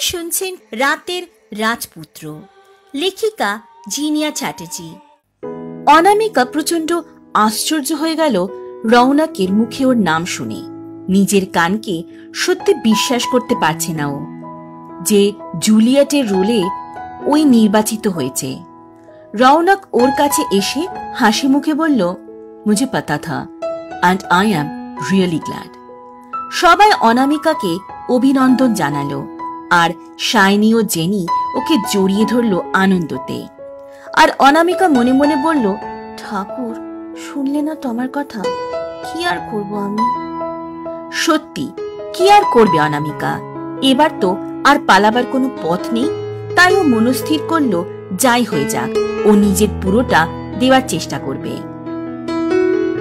আপনারা শুনছেন রাতের রাজপুত্র, লেখিকা জিনিয়া চ্যাটার্জি। অনামিকা প্রচন্ড আশ্চর্য হয়ে গেল রৌনকের মুখে ওর নাম শুনে। নিজের কানকে সত্যি বিশ্বাস করতে পারছে না ও যে জুলিয়েটের রোলে ওই নির্বাচিত হয়েছে। রৌনক ওর কাছে এসে হাসি মুখে বলল, মুঝে পাতা থা and I am really glad. সবাই অনামিকাকে অভিনন্দন জানালো আর শাইনি ও জেনি ওকে জড়িয়ে ধরল আনন্দতে। আর অনামিকা মনে মনে বলল, ঠাকুর শুনলে না তোমার কথা, কি আর করব আমি। সত্যি কি আর করবে অনামিকা, এবার তো আর পালাবার কোনো পথ নেই। তাই ও মনস্থির করল যাই হয়ে যাক ও নিজের পুরোটা দেওয়ার চেষ্টা করবে।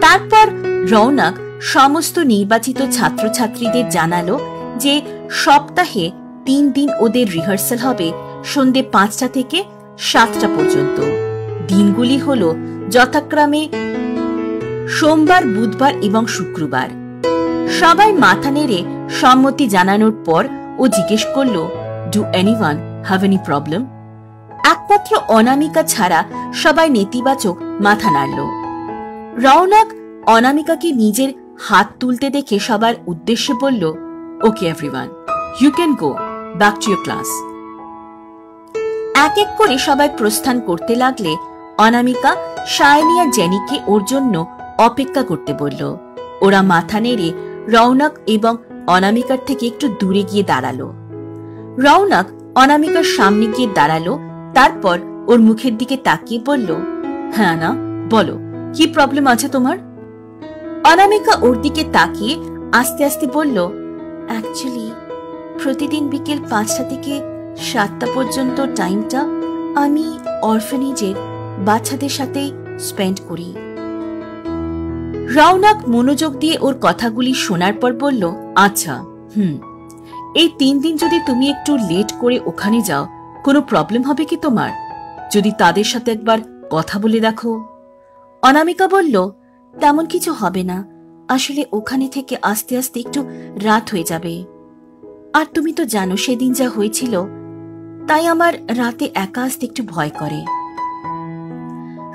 তারপর রৌনক সমস্ত নির্বাচিত ছাত্রছাত্রীদের জানালো যে সপ্তাহে 3 দিন ওদের রিহার্সাল হবে সন্ধ্যে 5টা থেকে 7টা পর্যন্ত। দিনগুলি হলো যথাক্রমে সোমবার, বুধবার এবং শুক্রবার। সবাই মাথা নেড়ে সম্মতি জানানোর পর ও জিজ্ঞেস করল, do anyone have any problem? একমাত্র অনামিকা ছাড়া সবাই নেতিবাচক মাথা নাড়ল। রৌনক অনামিকাকে নিজের হাত তুলতে দেখে সবার উদ্দেশ্যে বলল, okay everyone, you can go back to your class. এক এক করে সবাই প্রস্থান করতে লাগলে অনামিকা শাইনি আর জেনিকে ওর জন্য অপেক্ষা করতে বলল। ওরা মাথা নেড়ে রৌনক এবং অনামিকার থেকে একটু দূরে গিয়ে দাঁড়ালো। রৌনক অনামিকার সামনে গিয়ে দাঁড়ালো, তারপর ওর মুখের দিকে তাকিয়ে বলল, হ্যাঁ না বলো, কি প্রবলেম আছে তোমার? অনামিকা ওর দিকে তাকিয়ে আস্তে আস্তে বলল, অ্যাকচুয়ালি প্রতিদিন বিকেল 5টা থেকে 7টা পর্যন্ত টাইমটা আমি অরফানেজের বাচ্চাদের সাথে স্পেন্ড করি। রৌনক মনোযোগ দিয়ে ওর কথাগুলি শোনার পর বলল, আচ্ছা এই 3 দিন যদি তুমি একটু লেট করে ওখানে যাও, কোনো প্রবলেম হবে কি তোমার? যদি তাদের সাথে একবার কথা বলে দেখো। অনামিকা বলল, তেমন কিছু হবে না, আসলে ওখানে থেকে আস্তে আস্তে একটু রাত হয়ে যাবে। আর তুমি তো জানো সেদিন যা হয়েছিল, তাই আমার রাতে একা আসতে একটু ভয় করে।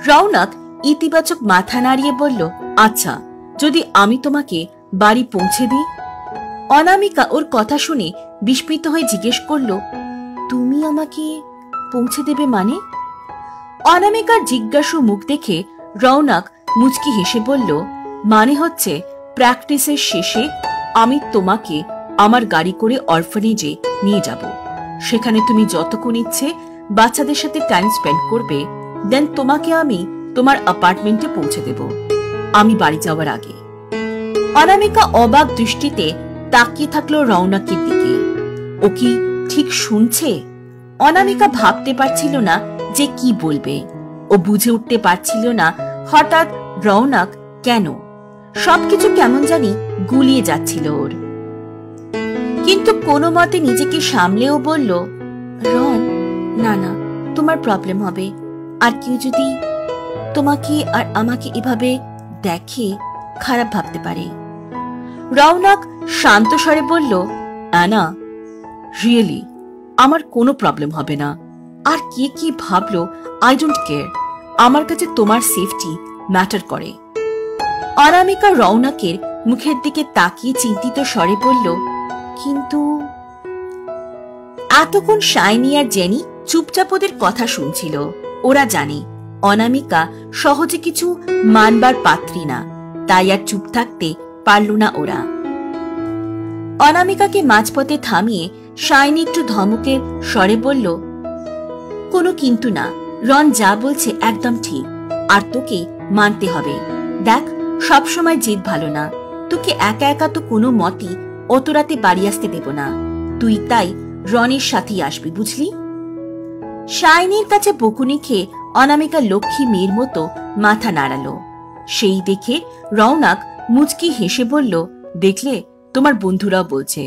রৌনক ইতিবাচক মাথা নাড়িয়ে বলল, আচ্ছা যদি আমি তোমাকে বাড়ি পৌঁছে দিই? অনামিকা ওর কথা শুনে বিস্মিত হয়ে জিজ্ঞেস করল, তুমি আমাকে পৌঁছে দেবে মানে? অনামিকার জিজ্ঞাসু মুখ দেখে রৌনক মুচকি হেসে বলল, মানে হচ্ছে প্র্যাকটিসের শেষে আমি তোমাকে আমার গাড়ি করে অরফানেজে নিয়ে যাব। সেখানে তুমি যতক্ষণ ইচ্ছে বাচ্চাদের সাথে টাইম স্পেন্ড করবে, দেন তোমাকে আমি তোমার অ্যাপার্টমেন্টে পৌঁছে দেব আমি বাড়ি যাওয়ার আগে। অনামিকা অবাক দৃষ্টিতে তাকিয়ে থাকলো রৌনকের দিকে। ও কি ঠিক শুনছে? অনামিকা ভাবতে পারছিল না যে কি বলবে। ও বুঝে উঠতে পারছিল না হঠাৎ রৌনক কেন। সবকিছু কেমন জানি গুলিয়ে যাচ্ছিল ওর। কিন্তু কোনো মতে নিজেকে সামলেও বলল, রন, না না, তোমার প্রবলেম হবে। আর কেউ যদি তোমাকে আর আমাকে এভাবে দেখে খারাপ ভাবতে পারে। রৌনক শান্ত স্বরে বলল, অ্যানা, রিয়েলি আমার কোনো প্রবলেম হবে না। আর কে কি ভাবলো আই ডোন্ট কেয়ার, আমার কাছে তোমার সেফটি ম্যাটার করে। অনামিকা রৌনকের মুখের দিকে তাকিয়ে চিন্তিত স্বরে বলল, কিন্তু এতক্ষণ শাইনি আর জেনি চুপচাপ ওদের কথা শুনছিল। ওরা জানে অনামিকা সহজে কিছু মানবার পাত্রী না, তাই আর চুপ থাকতে পারল না ওরা। অনামিকাকে মাঝপথে থামিয়ে শাইনি একটু ধমকের স্বরে বলল, কোনো কিন্তু না, রন যা বলছে একদম ঠিক, আর তোকে মানতে হবে। দেখ, সবসময় জেদ ভালো না, তোকে একা একা তো কোনো মতেই অত রাতে বাড়ি আসতে দেব না। তুই তাই রনের সাথেই আসবি, বুঝলি? শাইনির কাছে বকুনি খেয়ে অনামিকা লক্ষ্মী মেয়ের মতো মাথা নাড়ালো। সেই দেখে রৌনক মুচকি হেসে বলল, দেখলে তোমার বন্ধুরাও বলছে,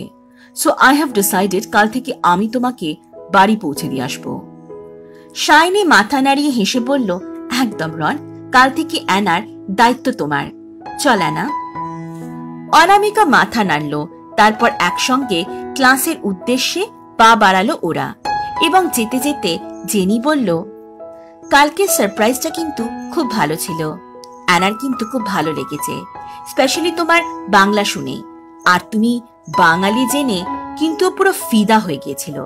সো আই হ্যাভ ডিসাইডেড কাল থেকে আমি তোমাকে বাড়ি পৌঁছে দিয়ে আসবো। শাইনি মাথা নাড়িয়ে হেসে বলল, একদম রন, কাল থেকে অ্যানার দায়িত্ব তোমার। চল অ্যানা। অনামিকা মাথা নাড়ল, তারপর একসঙ্গে ক্লাসের উদ্দেশ্যে পা বাড়ালো ওরা এবং যেতে যেতে জেনি বলল, কালকে সারপ্রাইজটা কিন্তু খুব ভালো ছিল। অ্যানার কিন্তু খুব ভালো লেগেছে, স্পেশালি তোমার বাংলা শুনে। আর তুমি বাঙালি জেনে কিন্তু পুরো ফিদা হয়ে গিয়েছিল।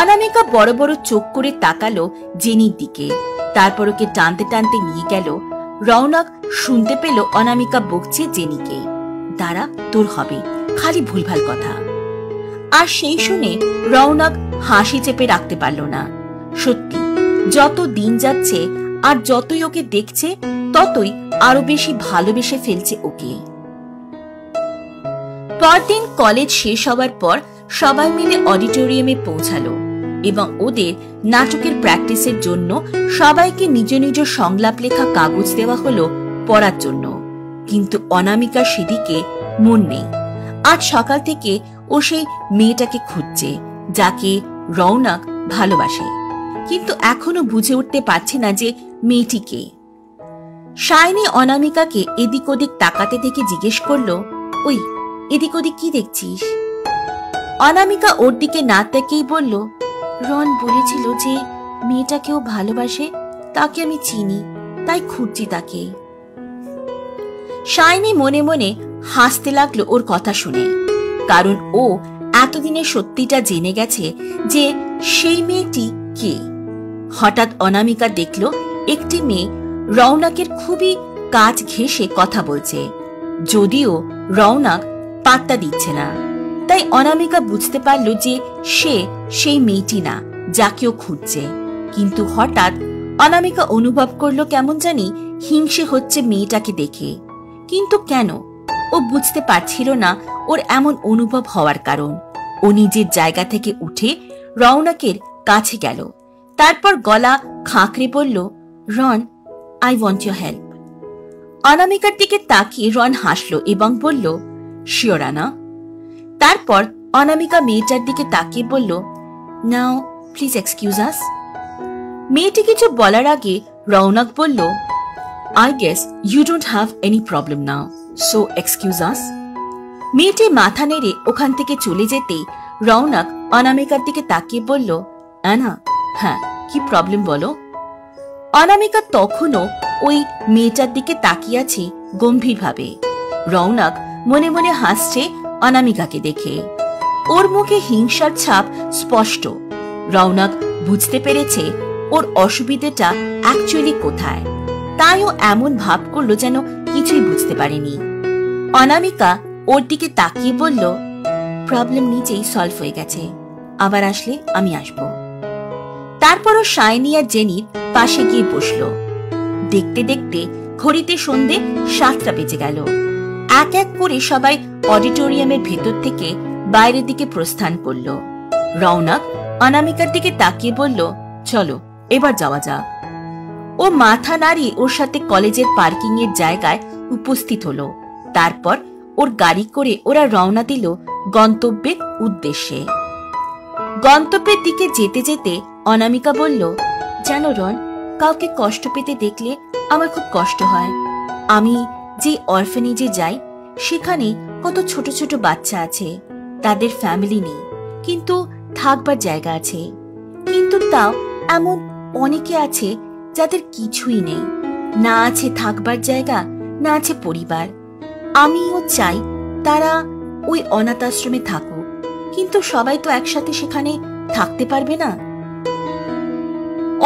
অনামিকা বড় বড় চোখ করে তাকালো জেনির দিকে, তারপর ওকে টানতে টানতে নিয়ে গেল। রৌনক শুনতে পেল অনামিকা বকছে জেনিকে, দাঁড়া তোর হবে, খালি ভুলভাল কথা। আর সেই শুনে রৌনক হাসি চেপে রাখতে পারল না। সত্যি যত দিন যাচ্ছে আর যতই ওকে দেখছে ততই আরো বেশি ভালোবেসে ফেলছে ওকে। পরদিন কলেজ শেষ হওয়ার পর সবাই মিলে অডিটোরিয়ামে পৌঁছালো এবং ওদের নাটকের প্র্যাকটিসের জন্য সবাইকে নিজ নিজ সংলাপ লেখা কাগজ দেওয়া হলো পড়ার জন্য। কিন্তু অনামিকার সেদিকে মন নেই। আজ সকাল থেকে ও সেই মেয়েটাকে খুঁজছে যাকে রৌনক ভালোবাসে, কিন্তু এখনো বুঝে উঠতে পারছে না যে মেয়েটি কে। শাইনি অনামিকাকে এদিক ওদিক তাকাতে দেখে জিজ্ঞেস করলো, ওই এদিক ওদিক কি দেখছিস? অনামিকা ওর দিকে না তাকিয়েই বলল, রন বলেছিল যে মেয়েটাকেও ভালোবাসে, তাকে আমি চিনি, তাই খুঁজছি তাকে। শাইনি মনে মনে হাসতে লাগলো ওর কথা শুনে, কারণ ও এতদিনে সত্যিটা জেনে গেছে যে সেই মেয়েটি কে। হঠাৎ অনামিকা দেখল একটি মেয়ে রৌনকের খুবই কাছ ঘেঁষে কথা বলছে, যদিও রৌনক পাত্তা দিচ্ছে না। তাই অনামিকা বুঝতে পারল যে সে সেই মেয়েটি না যাকেও খুঁজছে। কিন্তু হঠাৎ অনামিকা অনুভব করলো কেমন জানি হিংসে হচ্ছে মেয়েটাকে দেখে। কিন্তু কেন ও বুঝতে পারছিল না ওর এমন অনুভব হওয়ার কারণ। ও নিজের জায়গা থেকে উঠে রৌনকের কাছে গেল, তারপর গলা খাঁকড়ে বলল, রন, আই ওয়ান্ট ইউর হেল্প। অনামিকার দিকে তাকিয়ে রন হাসল এবং বলল, শিওর আনা। তারপর অনামিকা মেয়েটার দিকে তাকিয়ে বলল, নাও প্লিজ এক্সকিউজ আস। মেয়েটি কিছু বলার আগে রৌনক বলল, I guess you don't have any problem now, so excuse us. মেয়েটি মাথা নেড়ে ওখান থেকে চলে যেতেই রৌনক অনামিকার দিকে তাকিয়ে বলল, আনা, হ্যাঁ কি প্রবলেম বলো। অনামিকা তখনও ওই মেয়েটার দিকে তাকিয়ে আছে গম্ভীরভাবে। রৌনক মনে মনে হাসছে অনামিকাকে দেখে। ওর মুখে হিংসার ছাপ স্পষ্ট। রৌনক বুঝতে পেরেছে ওর অসুবিধাটা অ্যাকচুয়ালি কোথায়, তাই ও এমন ভাব করলো যেন কিছুই বুঝতে পারেনি। অনামিকা ওর দিকে তাকিয়ে বলল, প্রবলেম নিজেই সলভ হয়ে গেছে, আবার আসলে আমি আসব। তারপরও শাইনি আর জেনির পাশে গিয়ে বসল। দেখতে দেখতে ঘড়িতে সন্ধে 7টা বেজে গেল। এক এক করে সবাই অডিটোরিয়ামের ভেতর থেকে বাইরের দিকে প্রস্থান করল। রৌনক অনামিকার দিকে তাকিয়ে বলল, চলো এবার যাওয়া যাক। ও মাথা নাড়িয়ে ওর সাথে কলেজের পার্কিং এর জায়গায় উপস্থিত হলো। তারপর ওর গাড়ি করে ওরা রওনা দিল গন্তব্যের উদ্দেশ্যে। গন্তব্যের দিকে যেতে যেতে অনামিকা বলল, জানো রন, কাউকে কষ্ট পেতে দেখলে আমার খুব কষ্ট হয়। আমি যে অরফানেজে যাই সেখানে কত ছোট ছোট বাচ্চা আছে, তাদের ফ্যামিলি নেই কিন্তু থাকবার জায়গা আছে। কিন্তু তাও এমন অনেকে আছে যাদের কিছুই নেই, না আছে থাকবার জায়গা, না আছে পরিবার। আমিও চাই তারা ওই অনাথ আশ্রমে থাকুক, কিন্তু সবাই তো একসাথে সেখানে থাকতে পারবে না।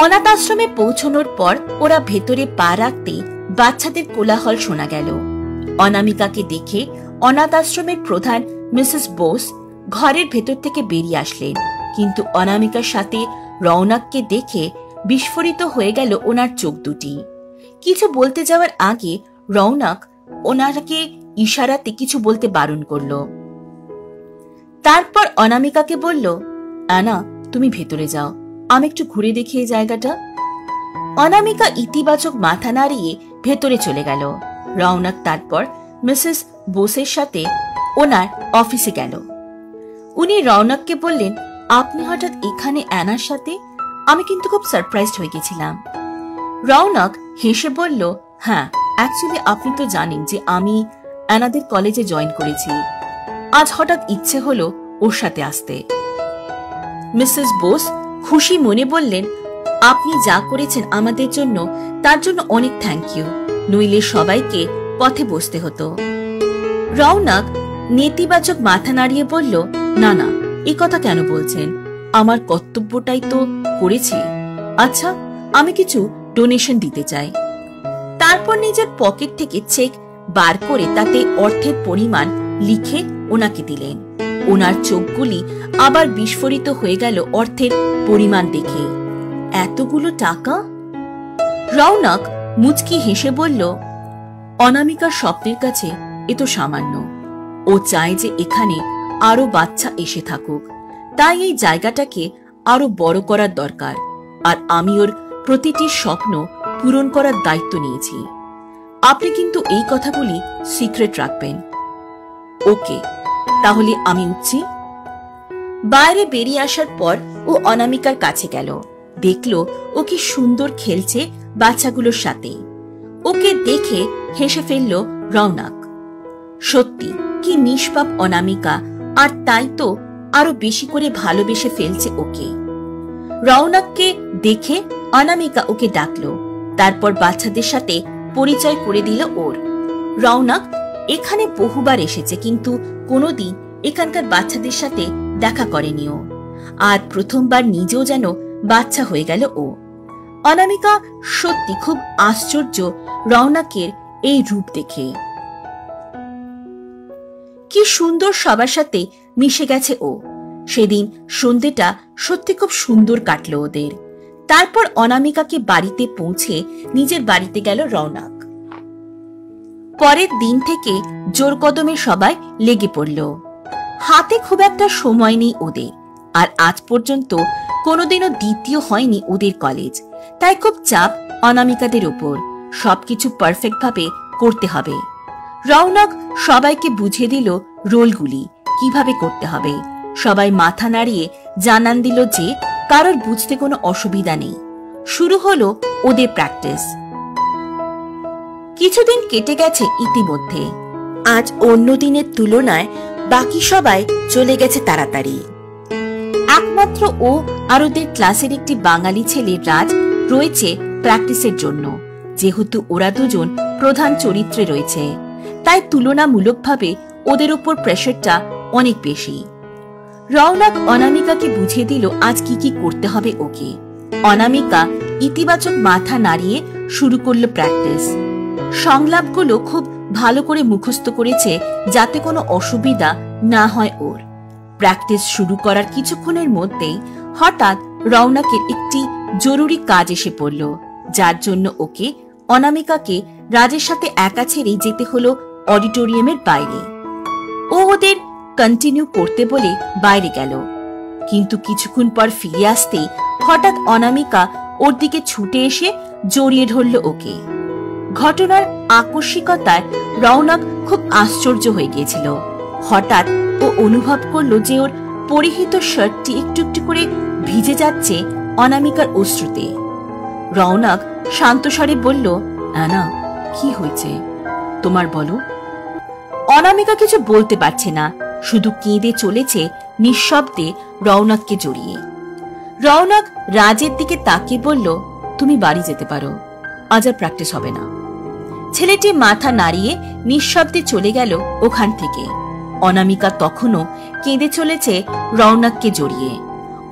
অনাথ আশ্রমে পৌঁছানোর পর ওরা ভেতরে পা রাখতে বাচ্চাদের কোলাহল শোনা গেল। অনামিকাকে দেখে অনাথ আশ্রমের প্রধান মিসেস বোস ঘরের ভেতর থেকে বেরিয়ে আসলেন, কিন্তু অনামিকার সাথে রৌনককে দেখে বিস্ফোরিত হয়ে গেল ওনার চোখ দুটি। কিছু বলতে যাওয়ার আগে রৌনক ওনাকে ইশারাতে কিছু বলতে বারণ করল। তারপর অনামিকাকে বলল, আনা তুমি ভেতরে যাও, আমি একটু ঘুরে দেখি এই জায়গাটা। অনামিকা ইতিবাচক মাথা নাড়িয়ে ভেতরে চলে গেল। রৌনক তারপর মিসেস বোসের সাথে ওনার অফিসে গেল। উনি রৌনককে বললেন, আপনি হঠাৎ এখানে অ্যানার সাথে? আমি কিন্তু খুব সারপ্রাইজড হয়ে গেছিলাম। রৌনক হেসে বলল, হ্যাঁ অ্যাকচুয়ালি আপনি তো জানেন যে আমি অ্যানাদের কলেজে জয়েন করেছি। আজ হঠাৎ ইচ্ছে হলো ওর সাথে আসতে। মিসেস বোস খুশি মনে বললেন, আপনি যা করেছেন আমাদের জন্য তার জন্য অনেক থ্যাংক ইউ, নইলে সবাইকে পথে বসতে হতো। রৌনক নেতিবাচক মাথা নাড়িয়ে বলল, না না, এই কথা কেন বলছেন, আমার কর্তব্যটাই তো করেছি। আচ্ছা, আমি কিছু ডোনেশন দিতে চাই। তারপর নিজের পকেট থেকে চেক বার করে তাতে অর্থের পরিমাণ লিখে ওনাকে দিলেন। ওনার চোখগুলি আবার বিস্ফোরিত হয়ে গেল অর্থের পরিমাণ দেখে। এতগুলো টাকা! রৌনক মুচকি হেসে বলল, অনামিকার স্বপ্নের কাছে এ তো সামান্য। ও চায় যে এখানে আরো বাচ্চা এসে থাকুক, তাই এই জায়গাটাকে আরো বড় করার দরকার, আর আমি ওর প্রতিটি স্বপ্ন পূরণ করার দায়িত্ব নিয়েছি। আপনি কিন্তু এই কথাগুলি সিক্রেট রাখবেন। ওকে, তাহলে আমি উঠছি। বাইরে বেরিয়ে আসার পর ও অনামিকার কাছে গেল, দেখল ও কি সুন্দর খেলছে বাচ্চাগুলোর সাথে। ওকে দেখে হেসে ফেলল রৌনক। সত্যি কি নিষ্পাপ অনামিকা, আর তাই তো আরো বেশি করে ভালোবেসে ফেলছে ওকে। রৌনককে দেখে অনামিকা ওকে ডাকলো, তারপর বাচ্চাদের সাথে পরিচয় করে দিল ওর। রৌনক এখানে বহুবার এসেছে, কিন্তু কোনোদিন এখানকার বাচ্চাদের সাথে দেখা করেনি ও। আর প্রথমবার নিজেও যেন বাচ্চা হয়ে গেল ও। অনামিকা সত্যি খুব আশ্চর্য রৌনকের এই রূপ দেখে। কি সুন্দর সবার সাথে মিশে গেছে ও। সেদিন সন্ধ্যেটা সত্যি খুব সুন্দর কাটলো ওদের। তারপর অনামিকাকে বাড়িতে পৌঁছে নিজের বাড়িতে গেল রৌনক। পরের দিন থেকে জোর কদমে সবাই লেগে পড়ল। হাতে খুব একটা সময় নেই ওদের, আর আজ পর্যন্ত কোনোদিনও দ্বিতীয় হয়নি ওদের কলেজ, তাই খুব চাপ অনামিকাদের উপর। সবকিছু পারফেক্ট ভাবে করতে হবে। রৌনক সবাইকে বুঝিয়ে দিল রোলগুলি কিভাবে করতে হবে। সবাই মাথা নাড়িয়ে জানান দিল যে কারোর বুঝতে কোনো অসুবিধা নেই। শুরু হলো ওদের প্র্যাকটিস। কিছুদিন কেটে গেছে ইতিমধ্যে। আজ অন্য দিনের তুলনায় বাকি সবাই চলে গেছে তাড়াতাড়ি। একমাত্র ও আর ওদের ক্লাসের একটি বাঙালি ছেলে রাজ রয়েছে প্র্যাকটিসের জন্য। যেহেতু ওরা দুজন প্রধান চরিত্রে রয়েছে, তাই তুলনামূলকভাবে ওদের উপর প্রেশারটা অনেক বেশি। রৌনক অনামিকাকে বুঝিয়ে দিল আজ কি কি করতে হবে ওকে। অনামিকা ইতিবাচক মাথা নাড়িয়ে শুরু করলো প্র্যাকটিস। সংলাপগুলো খুব ভালো করে মুখস্থ করেছে যাতে কোনো অসুবিধা না হয় ওর। প্র্যাকটিস শুরু করার কিছুক্ষণের মধ্যেই হঠাৎ রৌনকের একটি জরুরি কাজ এসে পড়ল, যার জন্য ওকে অনামিকাকে রাজের সাথে একা ছেড়েই যেতে হলো অডিটোরিয়ামের বাইরে। ও ওদের কন্টিনিউ করতে বলে বাইরে গেল, কিন্তু কিছুক্ষণ পর ফিরে আসতেই হঠাৎ অনামিকা ওর দিকে ছুটে এসে জড়িয়ে ধরল ওকে। ঘটনার আকস্মিকতায় রৌনক খুব আশ্চর্য হয়ে গিয়েছিল। হঠাৎ ও অনুভব করলো যে ওর পরিহিত শার্টটি একটু একটু করে ভিজে যাচ্ছে অনামিকার অশ্রুতে। রৌনক শান্ত স্বরে বলল, আনা, কি হয়েছে তোমার, বলো। অনামিকা কিছু বলতে পারছে না, শুধু কেঁদে চলেছে নিঃশব্দে রৌনককে জড়িয়ে। রৌনক রাজের দিকে তাকিয়ে বলল, তুমি বাড়ি যেতে পারো, আজ আর প্র্যাকটিস হবে না। ছেলেটি মাথা নাড়িয়ে নিঃশব্দে চলে গেল ওখান থেকে। অনামিকা তখনও কেঁদে চলেছে রৌনককে জড়িয়ে।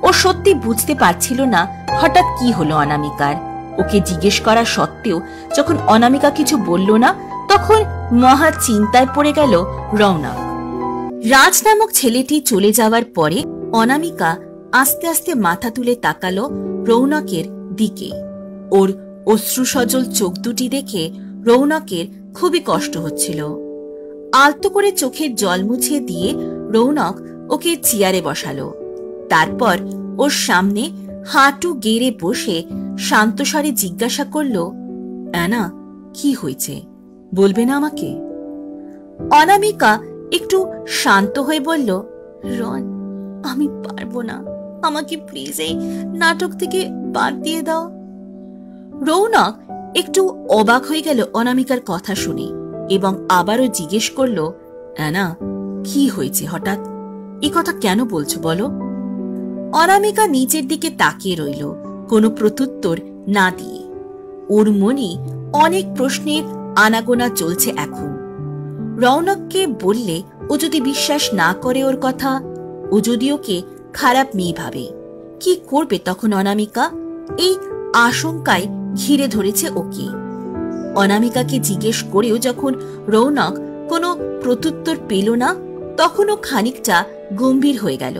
ও সত্যি বুঝতে পারছিল না হঠাৎ কি হলো অনামিকার। ওকে জিজ্ঞেস করা সত্ত্বেও যখন অনামিকা কিছু বলল না, তখন মহা চিন্তায় পড়ে গেল রৌনক। রাজ নামক ছেলেটি চলে যাওয়ার পরে অনামিকা আস্তে আস্তে মাথা তুলে তাকালো রৌনকের দিকে। ওর অশ্রুসজল চোখ দুটি দেখে রৌনকের খুবই কষ্ট হচ্ছিল। আলতো করে চোখের জল মুছিয়ে দিয়ে রৌনক ওকে চেয়ারে বসালো। তারপর ওর সামনে হাঁটু গেড়ে বসে শান্তস্বরে জিজ্ঞাসা করল, অ্যানা, কি হয়েছে, বলবে না আমাকে? অনামিকা একটু শান্ত হয়ে বলল, রন, আমি পারবো না, আমাকে প্লিজ এই নাটক থেকে বাদ দিয়ে দাও। রৌনক একটু অবাক হয়ে গেল অনামিকার কথা শুনে এবং আবারও জিজ্ঞেস করল, অ্যানা, কি হয়েছে হঠাৎ, এ কথা কেন বলছো বলো? অনামিকা নিচের দিকে তাকিয়ে রইল, কোনো প্রত্যুত্তর না দিয়ে। ওর মনে অনেক প্রশ্নের আনাগোনা চলছে এখন। রৌনককে বললে ও যদি বিশ্বাস না করে ওর কথা, ও যদি ওকে খারাপ মেয়ে ভাবে, কি করবে তখন অনামিকা? এই আশঙ্কায় ঘিরে ধরেছে ওকে। অনামিকাকে জিজ্ঞেস করেও যখন রৌনক কোনো প্রত্যুত্তর পেল না, তখনও খানিকটা গম্ভীর হয়ে গেল।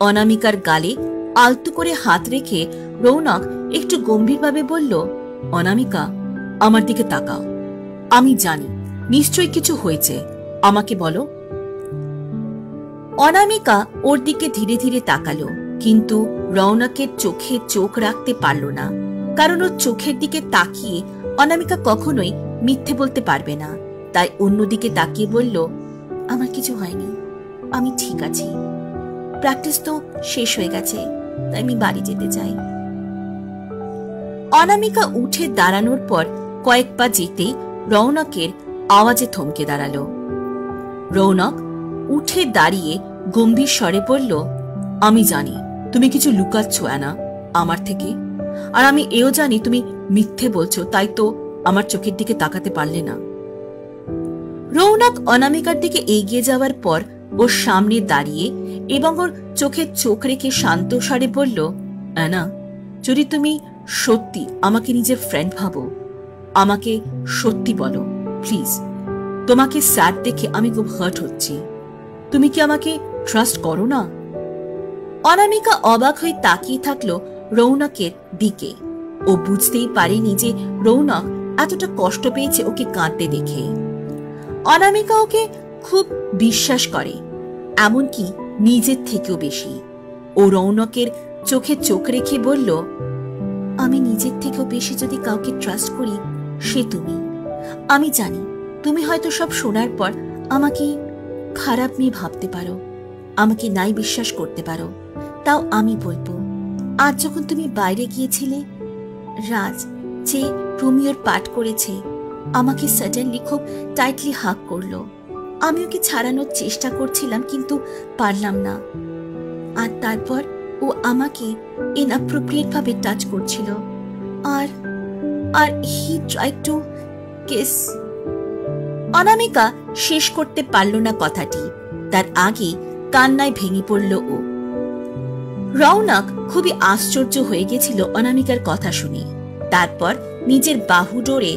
অনামিকার গালে আলতো করে হাত রেখে রৌনক একটু গম্ভীরভাবে বলল, অনামিকা, আমার দিকে তাকাও। আমি জানি নিশ্চয়ই কিছু হয়েছে, আমাকে বলো। অনামিকা ওর দিকে ধীরে ধীরে তাকালো, কিন্তু রৌনকের চোখে চোখ রাখতে পারল না, কারণ ওর চোখের দিকে তাকিয়ে অনামিকা কখনোই মিথ্যে বলতে পারবে না। তাই অন্যদিকে তাকিয়ে বলল, আমার কিছু হয়নি, আমি ঠিক আছি। প্র্যাকটিস তো শেষ হয়ে গেছে, তাই আমি বাড়ি যেতে চাই। অনামিকা উঠে দাঁড়ানোর পর কয়েক পা যেতেই রৌনকের আওয়াজে থমকে দাঁড়ালো। রৌনক উঠে দাঁড়িয়ে গম্ভীর স্বরে বলল, আমি জানি তুমি কিছু লুকাচ্ছ অ্যানা আমার থেকে, আর আমি এও জানি তুমি মিথ্যে বলছো, তাই তো আমার চোখের দিকে তাকাতে পারলে না। রৌনক অনামিকার দিকে এগিয়ে যাওয়ার পর ওর সামনে দাঁড়িয়ে এবং ওর চোখে চোখ রেখে শান্ত স্বরে বলল, অ্যানা, যদি তুমি সত্যি আমাকে নিজের ফ্রেন্ড ভাবো, আমাকে সত্যি বলো প্লিজ। তোমাকে স্যাড দেখে আমি খুব হার্ট হচ্ছি। তুমি কি আমাকে ট্রাস্ট করো না? অনামিকা অবাক হয়ে তাকিয়ে থাকলো রৌনকের দিকে। ও বুঝতেই পারেনি যে রৌনক এতটা কষ্ট পেয়েছে ওকে কাঁদতে দেখে। অনামিকা ওকে খুব বিশ্বাস করে, এমনকি নিজের থেকেও বেশি। ও রৌনকের চোখে চোখ রেখে বলল, আমি নিজের থেকেও বেশি যদি কাউকে ট্রাস্ট করি, সে তুমি। আমি জানি তুমি হয়তো সব শোনার পর আমাকে খারাপ মেয়ে ভাবতে পারো, আমাকে নাই বিশ্বাস করতে পারো, তাও আমি বলবো, আজ যখন তুমি বাইরে গিয়েছিলে, রাজ যে রোমিওর পাঠ করেছে আমাকে সাডেনলি খুব টাইটলি হাগ করলো। আমি ওকে ছাড়ানোর চেষ্টা করছিলাম, কিন্তু পারলাম না। আর তারপর ও আমাকে ইনঅ্যাপ্রোপ্রিয়েট ভাবে টাচ করছিল, আর আর হি ট্রাইড টু কিস। অনামিকা শেষ করতে পারল না কথাটি, তার আগে কান্নায় ভেঙে পড়ল ও। রৌনক খুবই আশ্চর্য হয়ে গেছিল অনামিকার কথা শুনে। তারপর নিজের বাহু ডোরে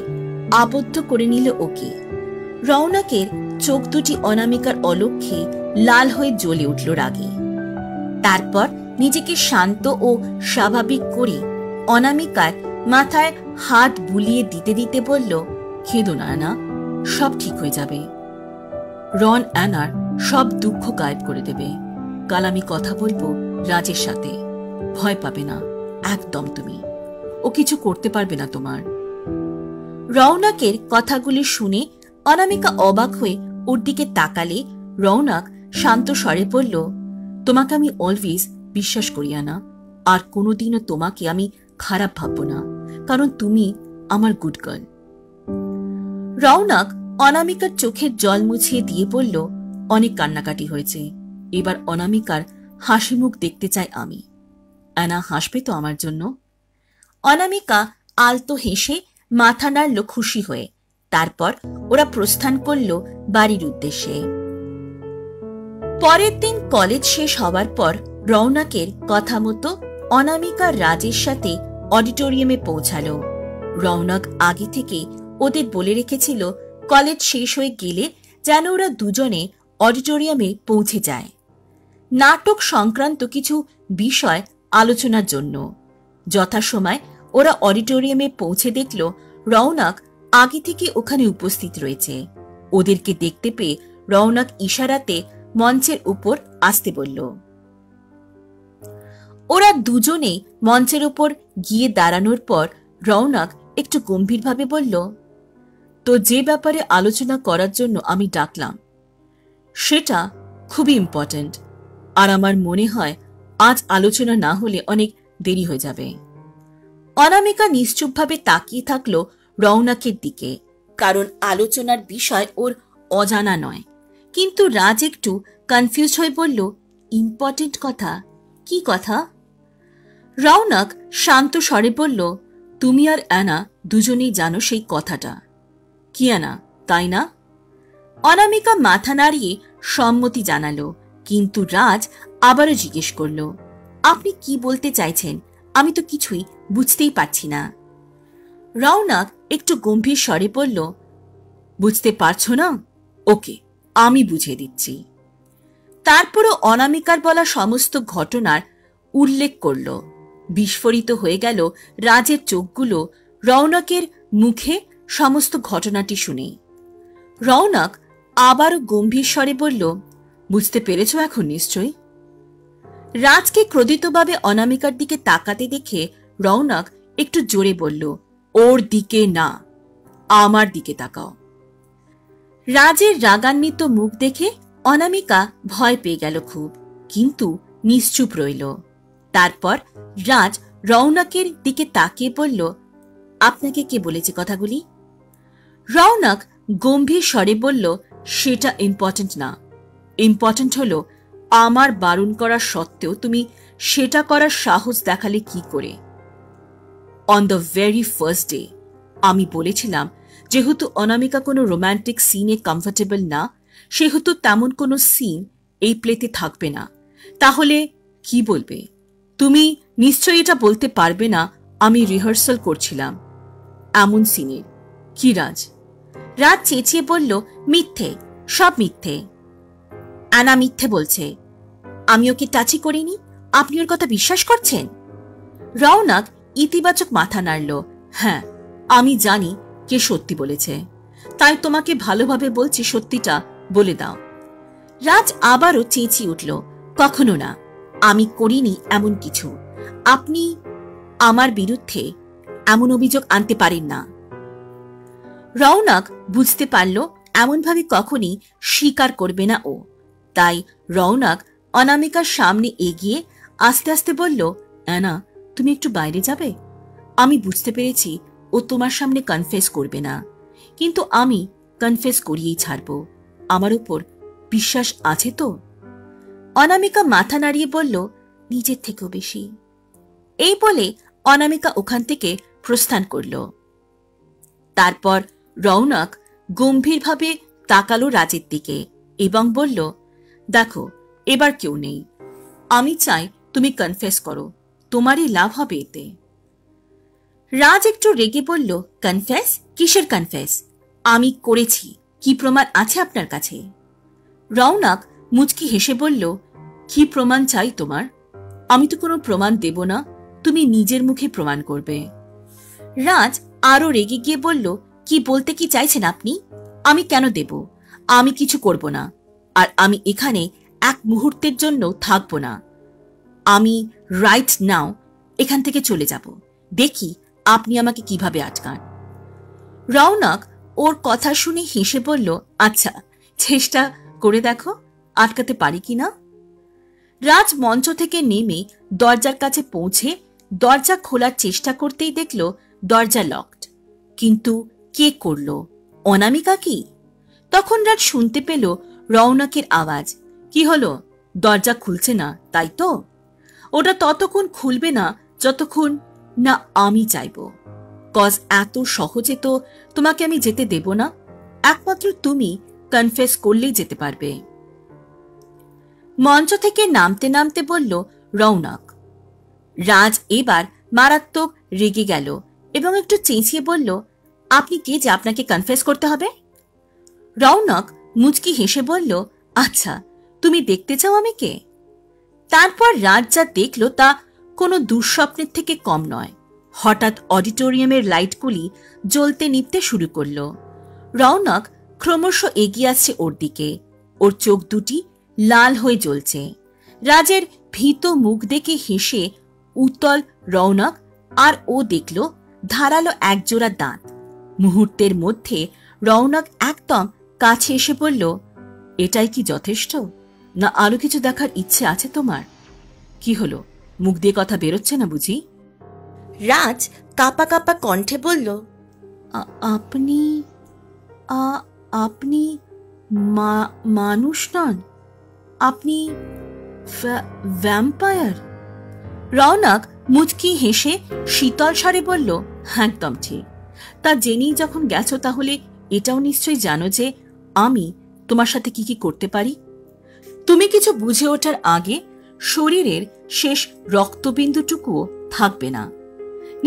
আবদ্ধ করে নিল ওকে। রৌনকের চোখ দুটি অনামিকার অলক্ষ্যে লাল হয়ে জ্বলে উঠল রাগে। তারপর নিজেকে শান্ত ও স্বাভাবিক করে অনামিকার মাথায় হাত বুলিয়ে দিতে দিতে বলল, খেদো না অ্যানা, সব ঠিক হয়ে যাবে। রন অ্যানার সব দুঃখ গায়েব করে দেবে। কাল আমি কথা বলবো রাজের সাথে, ভয় পাবে না একদম তুমি, ও কিছু করতে পারবে না তোমার। রৌনকের কথাগুলি শুনে অনামিকা অবাক হয়ে ওর দিকে তাকালে রৌনক শান্ত স্বরে বলল, তোমাকে আমি অলওয়েজ বিশ্বাস করি অ্যানা, আর কোনোদিনও তোমাকে আমি খারাপ ভাববো না, কারণ তুমি আমার গুড গার্ল। রৌনক অনামিকার চোখের জল মুছিয়ে দিয়ে বলল, অনেক কান্নাকাটি হয়েছে, এবার অনামিকার হাসি মুখ দেখতে চাই আমি। অ্যানা হাসবে তো আমার জন্য? অনামিকা আলতো হেসে মাথা নাড়ল খুশি হয়ে। তারপর ওরা প্রস্থান করল বাড়ির উদ্দেশ্যে। পরের দিন কলেজ শেষ হওয়ার পর রৌনকের কথা মতো অনামিকা রাজের সাথে অডিটোরিয়ামে পৌঁছাল। রৌনক আগে থেকে ওদের বলে রেখেছিল কলেজ শেষ হয়ে গেলে যেন ওরা দুজনে অডিটোরিয়ামে পৌঁছে যায়, নাটক সংক্রান্ত কিছু বিষয় আলোচনার জন্য। যথাসময় ওরা অডিটোরিয়ামে পৌঁছে দেখল রৌনক আগে থেকে ওখানে উপস্থিত রয়েছে। ওদেরকে দেখতে পেয়ে রৌনক ইশারাতে মঞ্চের উপর আসতে বলল। ওরা দুজনে মঞ্চের উপর গিয়ে দাঁড়ানোর পর রৌনক একটু গম্ভীরভাবে বলল, তো যে ব্যাপারে আলোচনা করার জন্য আমি ডাকলাম সেটা খুবই ইম্পর্ট্যান্ট, আর আমার মনে হয় আজ আলোচনা না হলে অনেক দেরি হয়ে যাবে। অনামিকা নিশ্চুপভাবে তাকিয়ে থাকলো রৌনকের দিকে, কারণ আলোচনার বিষয় ওর অজানা নয়। কিন্তু রাজ একটু কনফিউজ হয়ে বলল, ইম্পর্টেন্ট কথা কি কথা? রৌনক শান্ত স্বরে বলল, তুমি আর অ্যানা দুজনেই জানো সেই কথাটা। কি অ্যানা, তাই না? অনামিকা মাথা নাড়িয়ে সম্মতি জানালো, কিন্তু রাজ আবারও জিজ্ঞেস করল, আপনি কি বলতে চাইছেন? আমি তো কিছুই বুঝতেই পারছি না। রৌনক একটু গম্ভীর স্বরে বলল, বুঝতে পারছো না? ওকে, আমি বুঝিয়ে দিচ্ছি। তারপরও অনামিকার বলা সমস্ত ঘটনার উল্লেখ করল। বিস্ফোরিত হয়ে গেল রাজের চোখগুলো রৌনকের মুখে সমস্ত ঘটনাটি শুনে। রৌনক আবারও গম্ভীর স্বরে বলল, বুঝতে পেরেছ এখন নিশ্চয়ই? রাজকে ক্রোধিতভাবে অনামিকার দিকে তাকাতে দেখে রৌনক একটু জোরে বলল, ওর দিকে না, আমার দিকে তাকাও। রাজের রাগান্বিত মুখ দেখে অনামিকা ভয় পেয়ে গেল খুব, কিন্তু নিশ্চুপ রইল। তারপর রাজ রৌনকের দিকে তাকিয়ে বলল, আপনাকে কে বলেছে কথাগুলি? রৌনক গম্ভীর স্বরে বলল, সেটা ইম্পর্টেন্ট না। ইম্পর্টেন্ট হলো আমার বারণ করা সত্ত্বেও তুমি সেটা করার সাহস দেখালে কি করে? On the very first day আমি বলেছিলাম, যেহেতু অনামিকা কোনো রোম্যান্টিক সিনে কমফোর্টেবল না, সেহেতু তেমন কোনো সিন এই প্লেতে থাকবে না। তাহলে কি বলবে? তুমি নিশ্চয়ই এটা বলতে পারবে না আমি রিহার্সাল করছিলাম এমন সিনের। কি রাজ? রাজ চেঁচিয়ে বলল, মিথ্যে, সব মিথ্যে। অ্যানা মিথ্যে বলছে। আমি ওকে টাচই করিনি, আপনি ওর কথা বিশ্বাস করছেন? রৌনক ইতিবাচক মাথা নাড়ল। হ্যাঁ, আমি জানি কে সত্যি বলেছে, তাই তোমাকে ভালোভাবে বলছি, সত্যিটা বলে দাও। রাজ আবারও চেঁচিয়ে উঠল, কখনো না, আমি করিনি এমন কিছু। আপনি আমার বিরুদ্ধে এমন অভিযোগ আনতে পারেন না। রৌনক বুঝতে পারল এমনভাবে কখনই স্বীকার করবে না ও। তাই রৌনক অনামিকার সামনে এগিয়ে আস্তে আস্তে বলল, অ্যানা, তুমি একটু বাইরে যাবে? আমি বুঝতে পেরেছি ও তোমার সামনে কনফেস করবে না, কিন্তু আমি কনফেস করিয়েই ছাড়ব। আমার উপর বিশ্বাস আছে তো? অনামিকা মাথা নাড়িয়ে বলল, নিজের থেকেও বেশি। এই বলে অনামিকা ওখান থেকে প্রস্থান করল। তারপর রৌনক গম্ভীরভাবে তাকালো রাজের দিকে এবং বলল, দেখো, এবার কেউ নেই। আমি চাই তুমি কনফেস করো, তোমারই লাভ হবে এতে। রাজ একটু রেগে বলল, কনফেস? কিসের কনফেস? আমি করেছি, কি প্রমাণ আছে আপনার কাছে? রৌনক মুচকি হেসে বলল, কি প্রমাণ চাই তোমার? আমি তো কোনো প্রমাণ দেব না, তুমি নিজের মুখে প্রমাণ করবে। রাজ আরো রেগে গিয়ে বলল, কি বলতে কি চাইছেন আপনি? আমি কেন দেব? আমি কিছু করব না, আর আমি এখানে এক মুহূর্তের জন্য থাকব না। আমি রাইট নাও এখান থেকে চলে যাব। দেখি আপনি আমাকে কিভাবে আটকান। রৌনক ওর কথা শুনে হেসে বলল, আচ্ছা, চেষ্টা করে দেখো আটকাতে পারি কিনা। রাজ মঞ্চ থেকে নেমে দরজার কাছে পৌঁছে দরজা খোলার চেষ্টা করতেই দেখল দরজা লকড। কিন্তু কে করল? অনামিকা কি? তখন রাজ শুনতে পেল রৌনকের আওয়াজ, কি হলো? দরজা খুলছে না, তাই তো? ওটা ততক্ষণ খুলবে না যতক্ষণ না আমি চাইব। কজ এত সহজে তো তোমাকে আমি যেতে দেব না। একমাত্র তুমি কনফেস করলেই যেতে পারবে। মঞ্চ থেকে নামতে নামতে বলল রৌনক। রাজ এবার মারাত্মক রেগে গেল এবং একটু চেঁচিয়ে বলল, আপনি কে যে আপনাকে কনফেস করতে হবে? রৌনক মুচকি হেসে বলল, আচ্ছা, তুমি দেখতে চাও আমি কে? তারপর রাজ যা দেখল তা কোনো দুঃস্বপ্নের থেকে কম নয়। হঠাৎ অডিটোরিয়ামের লাইটগুলি জ্বলতে নিভতে শুরু করল। রৌনক ক্রমশ এগিয়ে আসছে ওর দিকে। ওর চোখ দুটি লাল হয়ে জ্বলছে। রাজের ভীত মুখ দেখে হেসে উত্তল রৌনক, আর ও দেখল ধারালো একজোড়া দাঁত। মুহূর্তের মধ্যে রৌনক একদম কাছে এসে বলল, এটাই কি যথেষ্ট, না আরো কিছু দেখার ইচ্ছে আছে তোমার? কি হলো, মুখ দিয়ে কথা বেরোচ্ছে না বুঝি? রাজ কাঁপা কাঁপা কণ্ঠে বলল, আপনি আপনি মানুষ নন, আপনি ভ্যাম্পায়ার। রওনক মুচকি হেসে শীতল স্বরে বলল, একদম ঠিক। তা জেনেই যখন গেছো তাহলে এটাও নিশ্চয়ই জানো যে আমি তোমার সাথে কি কি করতে পারি। তুমি কিছু বুঝে ওঠার আগে শরীরের শেষ রক্তবিন্দুটুকুও থাকবে না।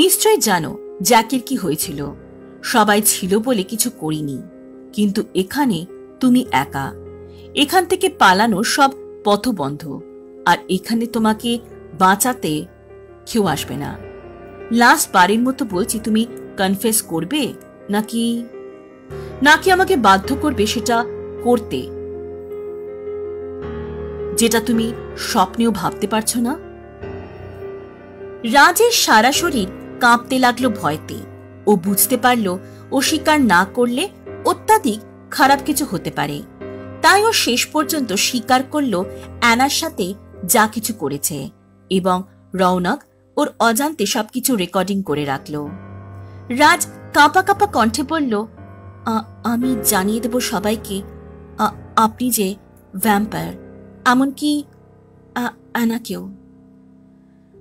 নিশ্চয় জানো জ্যাকের কি হয়েছিল। সবাই ছিল বলে কিছু করিনি, কিন্তু এখানে তুমি একা। এখান থেকে পালানো সব পথবন্ধ, আর এখানে তোমাকে বাঁচাতে কেউ আসবে না। লাস্ট বারের মতো বলছি, তুমি কনফেস করবে নাকি নাকি আমাকে বাধ্য করবে সেটা করতে যেটা তুমি স্বপ্নেও ভাবতে পারছো না? রাজের সারা শরীর কাঁপতে লাগলো ভয়তে। ও বুঝতে পারল ও স্বীকার না করলে অত্যাধিক খারাপ কিছু হতে পারে। তাই ও শেষ পর্যন্ত স্বীকার করল অ্যানার সাথে যা কিছু করেছে, এবং রওনক ওর অজান্তে সবকিছু রেকর্ডিং করে রাখল। রাজ কাঁপা কাঁপা কণ্ঠে বলল, আমি জানিয়ে দেব সবাইকে আপনি যে ভ্যাম্পায়ার, এমনকি অ্যানাকেও।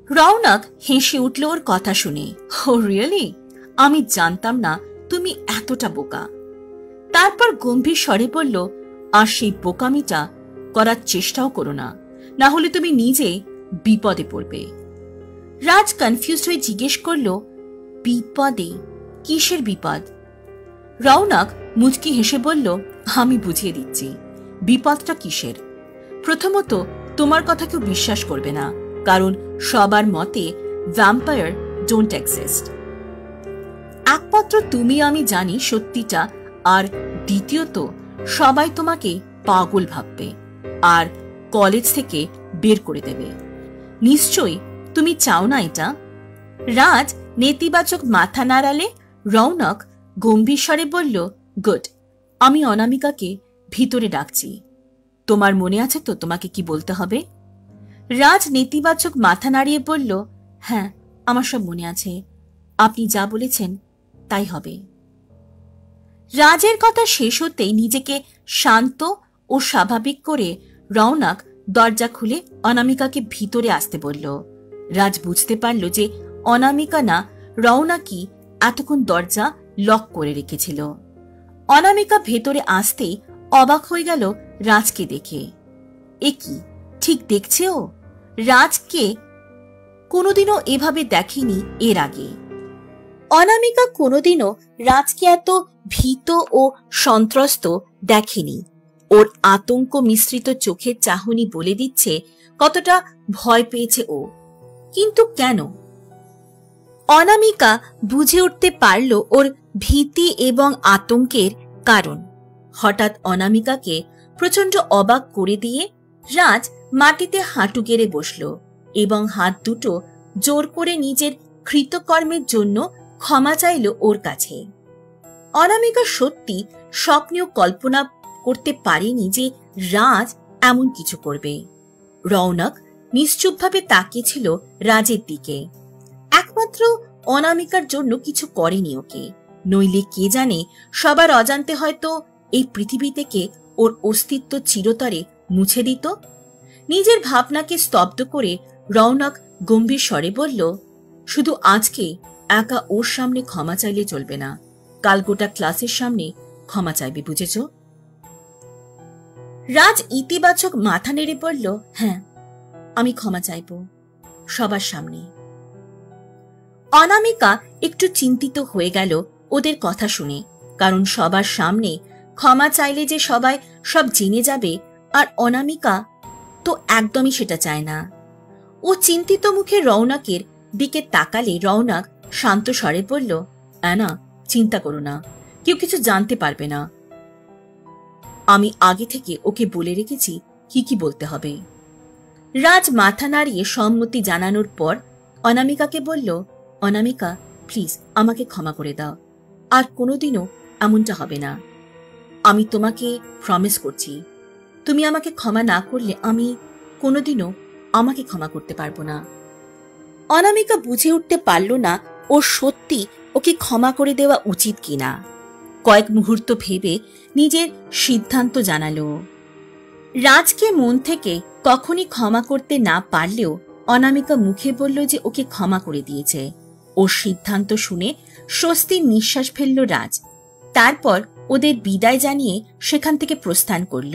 রওনক হেসে উঠল ওর কথা শুনে। ও রিয়েলি? আমি জানতাম না তুমি এতটা বোকা। তারপর গম্ভীর স্বরে বলল, আর সেই বোকামিটা করার চেষ্টাও করো না, না হলে তুমি নিজে বিপদে পড়বে। রাজ কনফিউজ হয়ে জিজ্ঞেস করল, বিপদে? কিসের বিপদ? রওনক মুচকি হেসে বলল, আমি বুঝিয়ে দিচ্ছি বিপদটা কিসের। প্রথমত, তোমার কথা কেউ বিশ্বাস করবে না, কারণ সবার মতে ভ্যাম্পায়ার ডোন্ট এক্সিস্ট। একমাত্র তুমি আমি জানি সত্যিটা। আর দ্বিতীয়ত, সবাই তোমাকে পাগল ভাববে আর কলেজ থেকে বের করে দেবে। নিশ্চয়ই তুমি চাও না এটা? রাজ নেতিবাচক মাথা নাড়ালে রওনক গম্ভীর স্বরে বলল, গুড, আমি অনামিকাকে ভিতরে ডাকছি। তোমার মনে আছে তো তোমাকে কি বলতে হবে? রাজ নেতিবাচক মাথা নাড়িয়ে বলল, হ্যাঁ, আমার সব মনে আছে। আপনি যা বলেছেন তাই হবে। রাজের কথা শেষ হতেই নিজেকে শান্ত ও স্বাভাবিক করে রওনক দরজা খুলে অনামিকাকে ভিতরে আসতে বলল। রাজ বুঝতে পারল যে অনামিকা না, রওনকই এতক্ষণ দরজা লক করে রেখেছিল। অনামিকা ভেতরে আসতেই অবাক হয়ে গেল রাজকে দেখে। এ কি, ঠিক দেখছে ও? রাজকে কোনোদিনও এভাবে দেখেনি এর আগে। অনামিকা কোনোদিনও রাজকে এত ভীত ও সন্ত্রস্ত দেখেনি। ওর আতঙ্ক মিশ্রিত চোখের চাহনি বলে দিচ্ছে কতটা ভয় পেয়েছে ও। কিন্তু কেন? অনামিকা বুঝে উঠতে পারল ওর ভীতি এবং আতঙ্কের কারণ। হঠাৎ অনামিকাকে প্রচন্ড অবাক করে দিয়ে রাজ মাটিতে হাঁটু গেড়ে বসল এবং হাত দুটো জোর করে নিজের কৃতকর্মের জন্য ক্ষমা চাইল ওর কাছে। অনামিকা সত্যি স্বপ্নেও কল্পনা করতে পারেনি যে রাজ এমন কিছু করবে। রওনক নিশ্চুপভাবে তাকিয়েছিল রাজের দিকে। একমাত্র অনামিকার জন্য কিছু করেনি ওকে, নইলে কে জানে সবার অজান্তে হয়তো এই পৃথিবী থেকে ওর অস্তিত্ব চিরতরে মুছে দিত। নিজের ভাবনাকে স্তব্ধ করে রওনক গম্ভীর স্বরে বলল, শুধু আজকে একা ওর সামনে ক্ষমা চাইলে চলবে না, কাল গোটা ক্লাসের সামনে ক্ষমা চাইবে, বুঝেছ? রাজ ইতিবাচক মাথা নেড়ে বলল, হ্যাঁ, আমি ক্ষমা চাইব সবার সামনে। অনামিকা একটু চিন্তিত হয়ে গেল ওদের কথা শুনে, কারণ সবার সামনে ক্ষমা চাইলে যে সবাই সব জেনে যাবে, আর অনামিকা তো একদমই সেটা চায় না। ও চিন্তিত মুখে রওনকের দিকে তাকালে রওনক শান্ত স্বরে বলল, অ্যানা, চিন্তা করো না, কেউ কিছু জানতে পারবে না। আমি আগে থেকে ওকে বলে রেখেছি কি কি বলতে হবে। রাজ মাথা নাড়িয়ে সম্মতি জানানোর পর অনামিকাকে বলল, অনামিকা, প্লিজ আমাকে ক্ষমা করে দাও, আর কোনোদিনও এমনটা হবে না। আমি তোমাকে প্রমিস করছি, তুমি আমাকে ক্ষমা না করলে আমি কোনোদিনও আমাকে ক্ষমা করতে পারবো না। অনামিকা বুঝে উঠতে পারল না ও সত্যি ওকে ক্ষমা করে দেওয়া উচিত কিনা। কয়েক মুহূর্ত ভেবে নিজের সিদ্ধান্ত জানালো। রাজকে মন থেকে কখনই ক্ষমা করতে না পারলেও অনামিকা মুখে বলল যে ওকে ক্ষমা করে দিয়েছে। ওর সিদ্ধান্ত শুনে স্বস্তির নিঃশ্বাস ফেলল রাজ। তারপর ওদের বিদায় জানিয়ে সেখান থেকে প্রস্থান করল।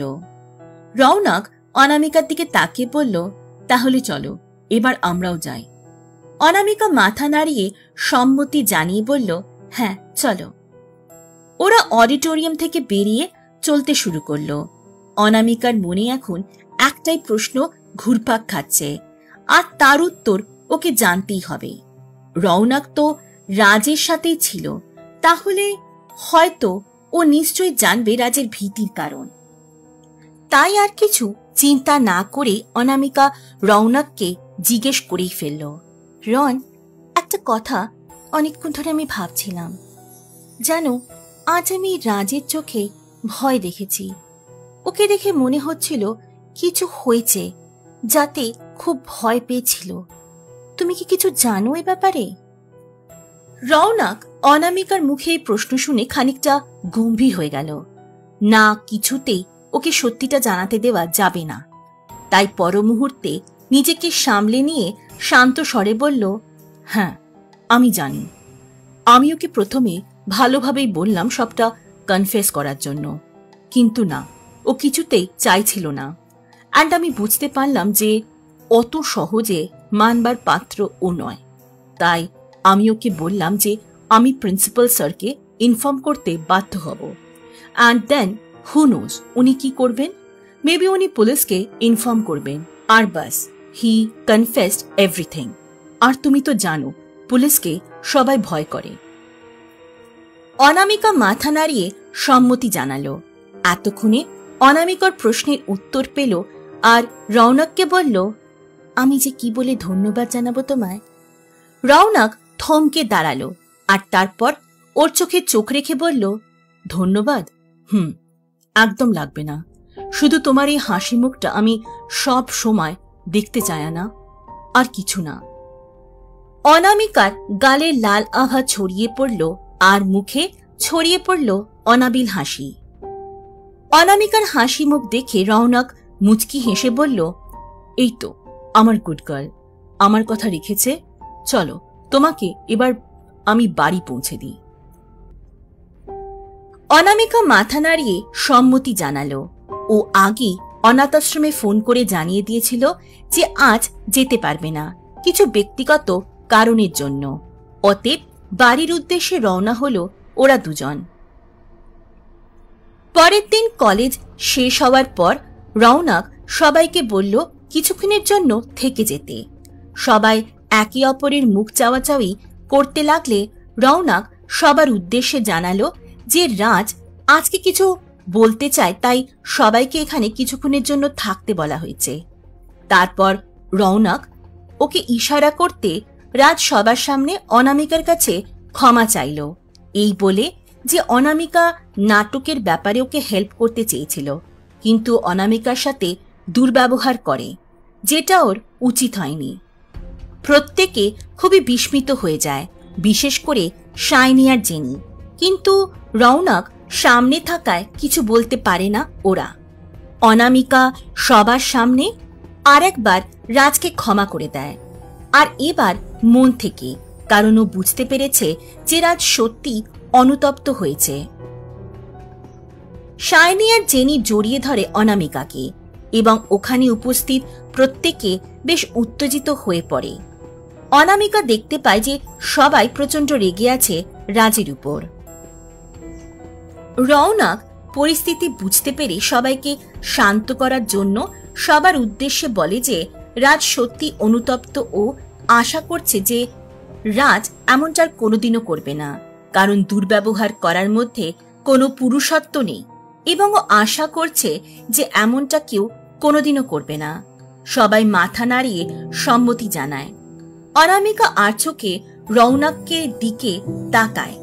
রৌনক অনামিকার দিকে তাকিয়ে বলল, তাহলে চলো, এবার আমরাও যাই। অনামিকা মাথা নাড়িয়ে সম্মতি জানিয়ে বলল, হ্যাঁ চলো। ওরা অডিটোরিয়াম থেকে বেরিয়ে চলতে শুরু করল। অনামিকার মনে এখন একটাই প্রশ্ন ঘুরপাক খাচ্ছে, আর তার উত্তর ওকে জানতেই হবে। রৌনক তো রাজের সাথেই ছিল, তাহলে হয়তো ও নিশ্চয়ই জানবে রাজের ভীতির কারণ। তাই আর কিছু চিন্তা না করে অনামিকা রৌনককে জিজ্ঞেস করেই ফেলল, রন, একটা কথা অনেকক্ষণ ধরে আমি ভাবছিলাম। জানো, আজ আমি রাজের চোখে ভয় দেখেছি। ওকে দেখে মনে হচ্ছিল কিছু হয়েছে, যাতে খুব ভয় পেয়েছিল। তুমি কি কিছু জানো এ ব্যাপারে? রৌনক অনামিকার মুখে এই প্রশ্ন শুনে খানিকটা গম্ভীর হয়ে গেল। না, কিছুতেই ওকে সত্যিটা জানাতে দেওয়া যাবে না। তাই পর মুহূর্তে নিজেকে সামলে নিয়ে শান্ত স্বরে বলল, হ্যাঁ আমি জানি। আমি ওকে প্রথমে ভালোভাবেই বললাম সবটা কনফেস করার জন্য, কিন্তু না, ও কিছুতেই চাইছিল না। অ্যান্ড আমি বুঝতে পারলাম যে অত সহজে মানবার পাত্র ও নয়। তাই আমি ওকে বললাম যে আমি প্রিন্সিপাল স্যারকে ইনফর্ম করতে বাধ্য হব। অ্যান্ড দেন হু নোজ উনি কি করবেন, মেবি উনি পুলিশকে ইনফর্ম করবেন, আর বাস, হি কনফেসড এভরিথিং। আর তুমি তো জানো পুলিশকে সবাই ভয় করে। অনামিকা মাথা নাড়িয়ে সম্মতি জানালো। এতক্ষণে অনামিকার প্রশ্নের উত্তর পেল আর রৌনককে বলল, আমি যে কি বলে ধন্যবাদ জানাবো তোমায়। রৌনক থমকে দাঁড়ালো আর তারপর ওর চোখে চোখ রেখে বলল, ধন্যবাদ? একদম লাগবে না। শুধু তোমার এই হাসি মুখটা আমি সব সময় দেখতে চাই না, আর কিছু না। অনামিকার গালে লাল আভা ছড়িয়ে পড়ল আর মুখে ছড়িয়ে পড়ল অনাবিল হাসি। অনামিকার হাসি মুখ দেখে রৌনক মুচকি হেসে বলল, এই তো আমার গুড গার্ল, আমার কথা রেখেছে। চলো, তোমাকে এবার আমি বাড়ি পৌঁছে দিই। অনামিকা মাথা নাড়িয়ে সম্মতি জানালো। ও আগে অনাথ আশ্রমে ফোন করে জানিয়ে দিয়েছিল যে আজ যেতে পারবে না, কিছু ব্যক্তিগত কারণের জন্য। অতএব বাড়ির উদ্দেশ্যে রওনা হলো ওরা দুজন। পরের দিন কলেজ শেষ হওয়ার পর রৌনক সবাইকে বলল কিছুক্ষণের জন্য থেকে যেতে। সবাই একে অপরের মুখ চাওয়াচাওয়ি করতে লাগলে রৌনক সবার উদ্দেশ্যে জানালো যে রাজ আজকে কিছু বলতে চায়, তাই সবাইকে এখানে কিছুক্ষণের জন্য থাকতে বলা হয়েছে। তারপর রৌনক ওকে ইশারা করতে রাজ সবার সামনে অনামিকার কাছে ক্ষমা চাইল, এই বলে যে অনামিকা নাটকের ব্যাপারে ওকে হেল্প করতে চেয়েছিল, কিন্তু অনামিকার সাথে দুর্ব্যবহার করে, যেটা ওর উচিত হয়নি। প্রত্যেকে খুবই বিস্মিত হয়ে যায়, বিশেষ করে শাইনি আর জেনি, কিন্তু রৌনক সামনে থাকায় কিছু বলতে পারে না ওরা। অনামিকা সবার সামনে আরেকবার রাজকে ক্ষমা করে দেয়, আর এবার মন থেকে, কারণ ও বুঝতে পেরেছে যে রাজ সত্যি অনুতপ্ত হয়েছে। শাইনি আর জেনি জড়িয়ে ধরে অনামিকাকে এবং ওখানে উপস্থিত প্রত্যেকে বেশ উত্তেজিত হয়ে পড়ে। অনামিকা দেখতে পায় যে সবাই প্রচন্ড রেগে আছে রাজের উপর। রৌনক পরিস্থিতি বুঝতে পেরে সবাইকে শান্ত করার জন্য সবার উদ্দেশ্যে বলে যে রাজ সত্যি অনুতপ্ত ও আশা করছে যে রাজ এমনটার কোনোদিনও করবে না, কারণ দুর্ব্যবহার করার মধ্যে কোনো পুরুষত্ব নেই, এবং ও আশা করছে যে এমনটা কেউ কোনোদিনও করবে না। সবাই মাথা নাড়িয়ে সম্মতি জানায়। অনামিকা আর চোখে রৌনকের দিকে তাকায়।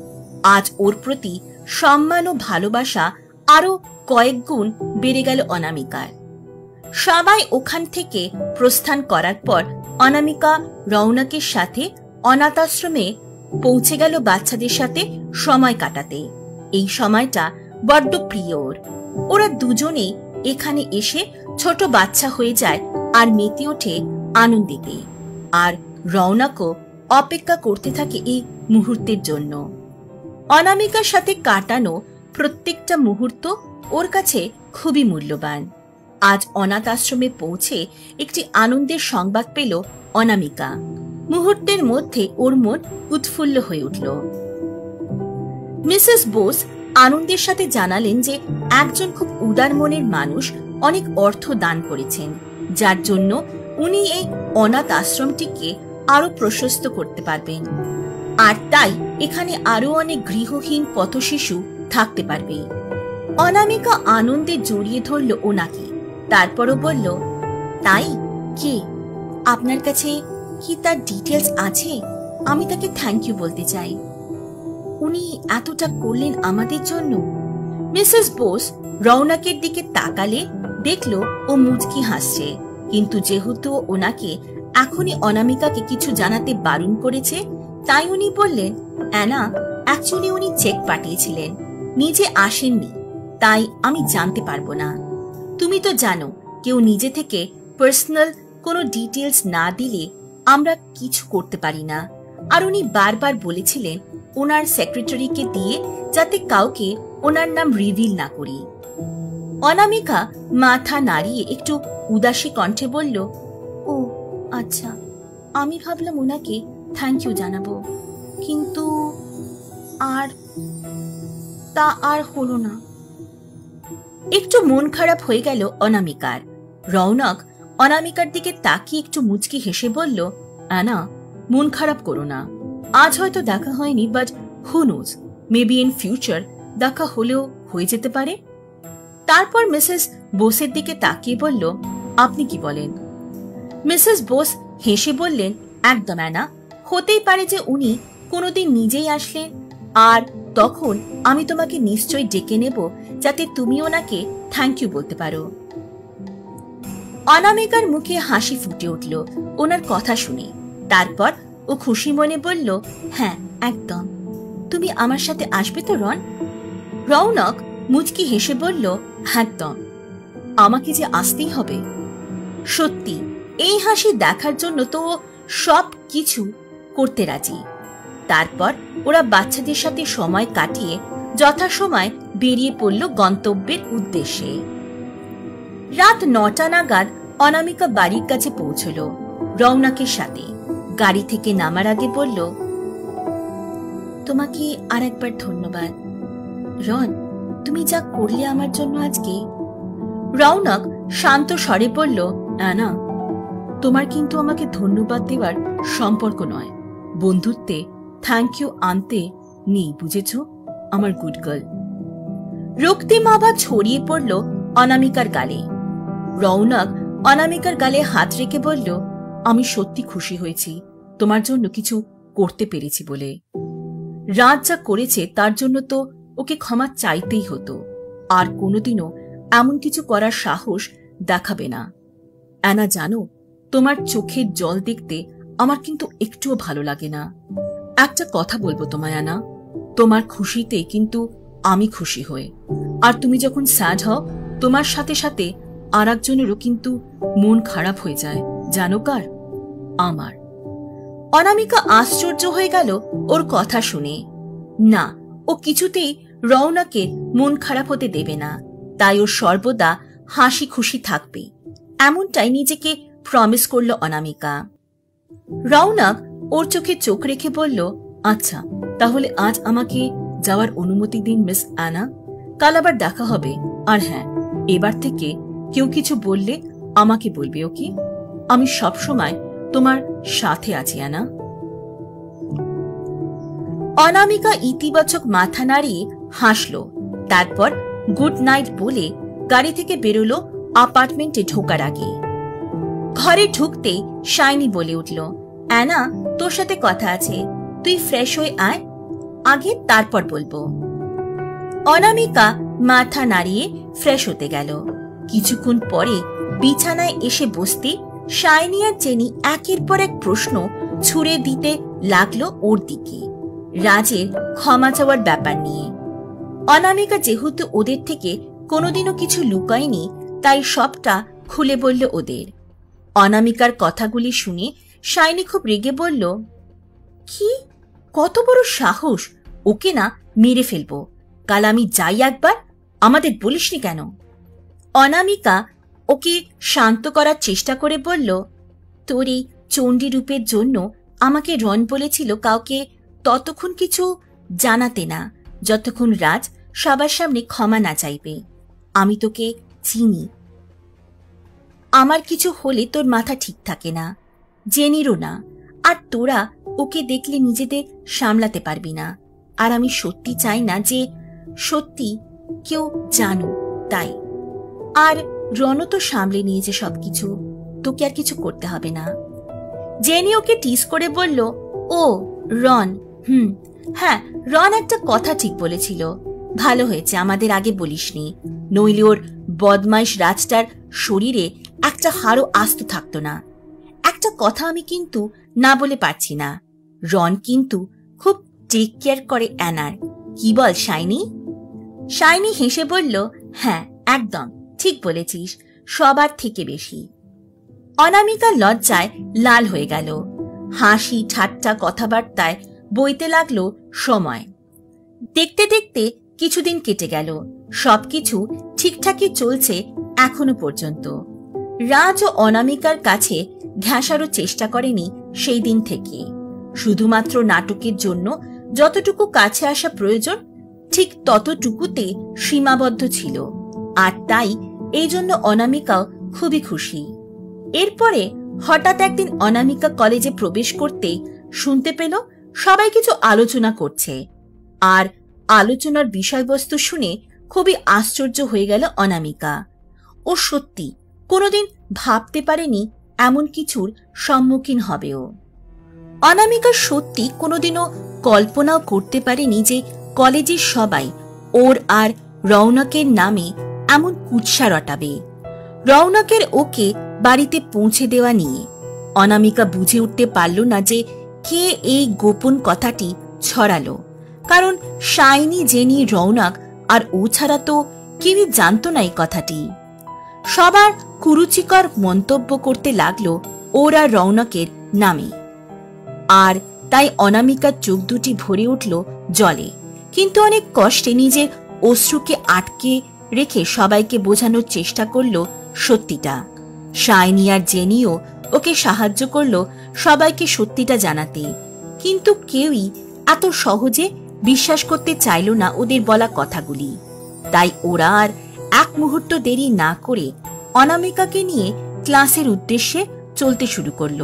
আজ ওর প্রতি সম্মান ও ভালোবাসা আরো কয়েক গুণ বেড়ে গেল অনামিকার। সবাই ওখান থেকে প্রস্থান করার পর অনামিকা রৌনকের সাথে অনাথ আশ্রমে পৌঁছে গেল বাচ্চাদের সাথে সময় কাটাতে। এই সময়টা বড্ড প্রিয় ওর। ওরা দুজনেই এখানে এসে ছোট বাচ্চা হয়ে যায় আর মেতে ওঠে আনন্দিতে। আর রৌনকও অপেক্ষা করতে থাকে এই মুহূর্তের জন্য। অনামিকার সাথে কাটানো প্রত্যেকটা মুহূর্ত ওর কাছে খুবই মূল্যবান। আজ অনাথ আশ্রমে পৌঁছে একটি আনন্দের সংবাদ পেল অনামিকা। মুহূর্তের মধ্যে ওর মন উৎফুল্ল হয়ে উঠল। মিসেস বোস আনন্দের সাথে জানালেন যে একজন খুব উদার মনের মানুষ অনেক অর্থ দান করেছেন, যার জন্য উনি এই অনাথ আশ্রমটিকে আরো প্রশস্ত করতে পারবেন, আর তাই এখানে আরো অনেক গৃহহীন পথশিশু থাকতে পারবে। অনামিকা আনন্দে জড়িয়ে ধরল ওনাকে, তারপরও বলল, তাই কে? আপনার কাছে কি তার ডিটেলস আছে? আমি তাকে থ্যাংক ইউ বলতে চাই। উনি এতটা করলেন আমাদের জন্য। মিসেস বোস রৌনকের দিকে তাকালে দেখল ও মুচকি হাসছে, কিন্তু যেহেতু ওনাকে এখনই অনামিকাকে কিছু জানাতে বারণ করেছে, তাই উনি বললেন, অ্যানা, অ্যাকচুয়ালি উনি চেক পাঠিয়েছিলেন, নিজে আসেননি, তাই আমি জানতে পারবো না। তুমি তো জানো কেউ নিজে থেকে পার্সোনাল কোনো ডিটেলস না দিলে আমরা কিছু করতে পারি না। আর উনি বারবার বলেছিলেন ওনার সেক্রেটারিকে দিয়ে যাতে কাউকে ওনার নাম রিভিল না করি। অনামিকা মাথা নাড়িয়ে একটু উদাসী কণ্ঠে বলল, ও আচ্ছা, আমি ভাবলাম ওনাকে থ্যাংক ইউ জানাবো, কিন্তু তা আর হলো না। একটু মন খারাপ হয়ে গেল অনামিকার। রৌনক অনামিকার দিকে তাকিয়ে একটু মুচকি হেসে বলল, অ্যানা, মন খারাপ করো না। আজ হয়তো দেখা হয়নি, but who knows, maybe in future দেখা হলেও হয়ে যেতে পারে। তারপর মিসেস বোসের দিকে তাকিয়ে বলল, আপনি কি বলেন? মিসেস বোস হেসে বললেন, একদম অ্যানা, হতেই পারে যে উনি কোনোদিন নিজেই আসলেন, আর তখন আমি তোমাকে নিশ্চয়ই ডেকে নেব যাতে তুমি ওনাকে থ্যাংক ইউ বলতে পারো। অনামিকার মুখে হাসি ফুটে উঠল ওনার কথা শুনে। তারপর ও খুশি মনে বলল, হ্যাঁ একদম। তুমি আমার সাথে আসবে তো রন? রৌনক মুচকি হেসে বলল, একদম। আমাকে যে আসতেই হবে। সত্যি এই হাসি দেখার জন্য তো সব কিছু করতে রাজি। তারপর ওরা বাচ্চাদের সাথে সময় কাটিয়ে যথাসময় বেরিয়ে পড়ল গন্তব্যের উদ্দেশ্যে। রাত ৯টা নাগাদ অনামিকা বাড়ির কাছে পৌঁছল রৌনকের সাথে। গাড়ি থেকে নামার আগে বলল, তোমাকে আর একবার ধন্যবাদ রন, তুমি যা করলে আমার জন্য আজকে। রৌনক শান্ত স্বরে বলল, অ্যানা, তোমার কিন্তু আমাকে ধন্যবাদ দেওয়ার সম্পর্ক নয়, বন্ধুত্বে থ্যাংক ইউ আনতে নেই, বুঝেছ আমার গুড গার্ল। রক্তিম আভা ছড়িয়ে পড়ল অনামিকার গালে। রৌনক অনামিকার গালে হাত রেখে বলল, আমি সত্যি খুশি হয়েছি তোমার জন্য কিছু করতে পেরেছি বলে। রাত যা করেছে তার জন্য তো ওকে ক্ষমা চাইতেই হতো, আর কোনোদিনও এমন কিছু করার সাহস দেখাবে না। অ্যানা, জানো, তোমার চোখের জল দেখতে আমার কিন্তু একটুও ভালো লাগে না। একটা কথা বলবো তোমায় অ্যানা, তোমার খুশিতে কিন্তু আমি খুশি হই, আর তুমি যখন স্যাড হও তোমার সাথে সাথে আর একজনেরও কিন্তু মন খারাপ হয়ে যায়, জানো কার? আমার। অনামিকা আশ্চর্য হয়ে গেল ওর কথা শুনে। না, ও কিছুতেই রৌনকের মন খারাপ হতে দেবে না, তাই ও সর্বদা হাসি খুশি থাকবে, এমনটাই নিজেকে প্রমিস করল অনামিকা। রৌনক ওর চোখে চোখ রেখে বলল, আচ্ছা তাহলে আজ আমাকে যাওয়ার অনুমতি দিন মিস অ্যানা, কাল আবার দেখা হবে। আর হ্যাঁ, এবার থেকে কেউ কিছু বললে আমাকে বলবে, ওকে? আমি সব সময় তোমার সাথে আছি অ্যানা। অনামিকা ইতিবাচক মাথা নাড়িয়ে হাসল, তারপর গুড নাইট বলে গাড়ি থেকে বেরোলো অ্যাপার্টমেন্টে ঢোকার আগে। ঘরে ঢুকতে শাইনি বলে উঠল, অ্যানা, তোর সাথে কথা আছে, তুই ফ্রেশ হয়ে আয় আগে, তারপর বলবো। অনামিকা মাথা নাড়িয়ে ফ্রেশ হতে গেল। কিছুক্ষণ পরে বিছানায় এসে বসতে শাইনি আর জেনি একের পর এক প্রশ্ন ছুড়ে দিতে লাগলো ওর দিকে, রাজের ক্ষমা চাওয়ার ব্যাপার নিয়ে। অনামিকা যেহেতু ওদের থেকে কোনোদিনও কিছু লুকায়নি, তাই সবটা খুলে বলল ওদের। অনামিকার কথাগুলি শুনে শাইনি খুব রেগে বলল, কি কত বড় সাহস, ওকে না মেরে ফেলবো। কাল আমি যাই একবার, আমাদের বলিসনি কেন? অনামিকা ওকে শান্ত করার চেষ্টা করে বলল, তোর এই চণ্ডী রূপের জন্য আমাকে রন বলেছিল কাউকে ততক্ষণ কিছু জানাতে না, যতক্ষণ রাজ সবার সামনে ক্ষমা না চাইবে। আমি তোকে চিনি, আমার কিছু হলে তোর মাথা ঠিক থাকে না, জেনিরও না। আর তোরা ওকে দেখলে নিজেদের সামলাতে পারবি না। আর আমি সত্যি চাই না যে সত্যি কেউ জানো, তাই। আর রনও তো সামলে নিয়েছে সবকিছু, তোকে আর কিছু করতে হবে না। জেনি ওকে টিজ করে বলল, ও রন, হ্যাঁ, রন একটা কথা ঠিক বলেছিল। ভালো হয়েছে আমাদের আগে বলিসনি, নইলে ওর বদমাইশ রাজটার শরীরে একটা হাড়ও আস্ত থাকতো না। একটা কথা আমি কিন্তু না বলে পারছি না, রন কিন্তু খুব টেক কেয়ার করে অ্যানার। কি বল শাইনি? শাইনি হেসে বলল, হ্যাঁ একদম ঠিক বলেছিস, সবার থেকে বেশি। অনামিকা লজ্জায় লাল হয়ে গেল। হাসি ঠাট্টা কথাবার্তায় বইতে লাগলো সময়। দেখতে দেখতে কিছুদিন কেটে গেল, সবকিছু ঠিকঠাকই চলছে এখনো পর্যন্ত। রাজ ও অনামিকার কাছে ঘেঁষারও চেষ্টা করেনি সেই দিন থেকে। শুধুমাত্র নাটকের জন্য যতটুকু কাছে আসা প্রয়োজন ঠিক ততটুকুতে সীমাবদ্ধ ছিল, আর তাই এই জন্য অনামিকাও খুবই খুশি। এরপরে হঠাৎ একদিন অনামিকা কলেজে প্রবেশ করতেই শুনতে পেল সবাই কিছু আলোচনা করছে। আর আলোচনার বিষয়বস্তু শুনে খুবই আশ্চর্য হয়ে গেল অনামিকা। ও সত্যি কোনোদিন ভাবতে পারেনি এমন কিছুর সম্মুখীন হবেও। অনামিকা সত্যি কোনোদিনও কল্পনাও করতে পারেনি যে কলেজের সবাই ওর আর রৌনকের নামে এমন কুৎসা রটাবে। রৌনকের ওকে বাড়িতে পৌঁছে দেওয়া নিয়ে অনামিকা বুঝে উঠতে পারল না যে কে এই গোপন কথাটি ছড়ালো, কারণ শাইনি, জেনি, রৌনক আর ও ছাড়া তো কেউই জানত না এই কথাটি। সবার কুরুচিকর মন্তব্য করতে লাগলো ওর আর রৌনকের নামে, আর তাই অনামিকার চোখ দুটি ভরে উঠল জলে। কিন্তু অনেক কষ্টে নিজের অশ্রুকে আটকে রেখে সবাইকে বোঝানোর চেষ্টা করল সত্যিটা। শাইনি আর জেনিও ওকে সাহায্য করল সবাইকে সত্যিটা জানাতে, কিন্তু কেউই এত সহজে বিশ্বাস করতে চাইল না ওদের বলা কথাগুলি। তাই ওরা আর এক মুহূর্ত দেরি না করে অনামিকাকে নিয়ে ক্লাসের উদ্দেশ্যে চলতে শুরু করল।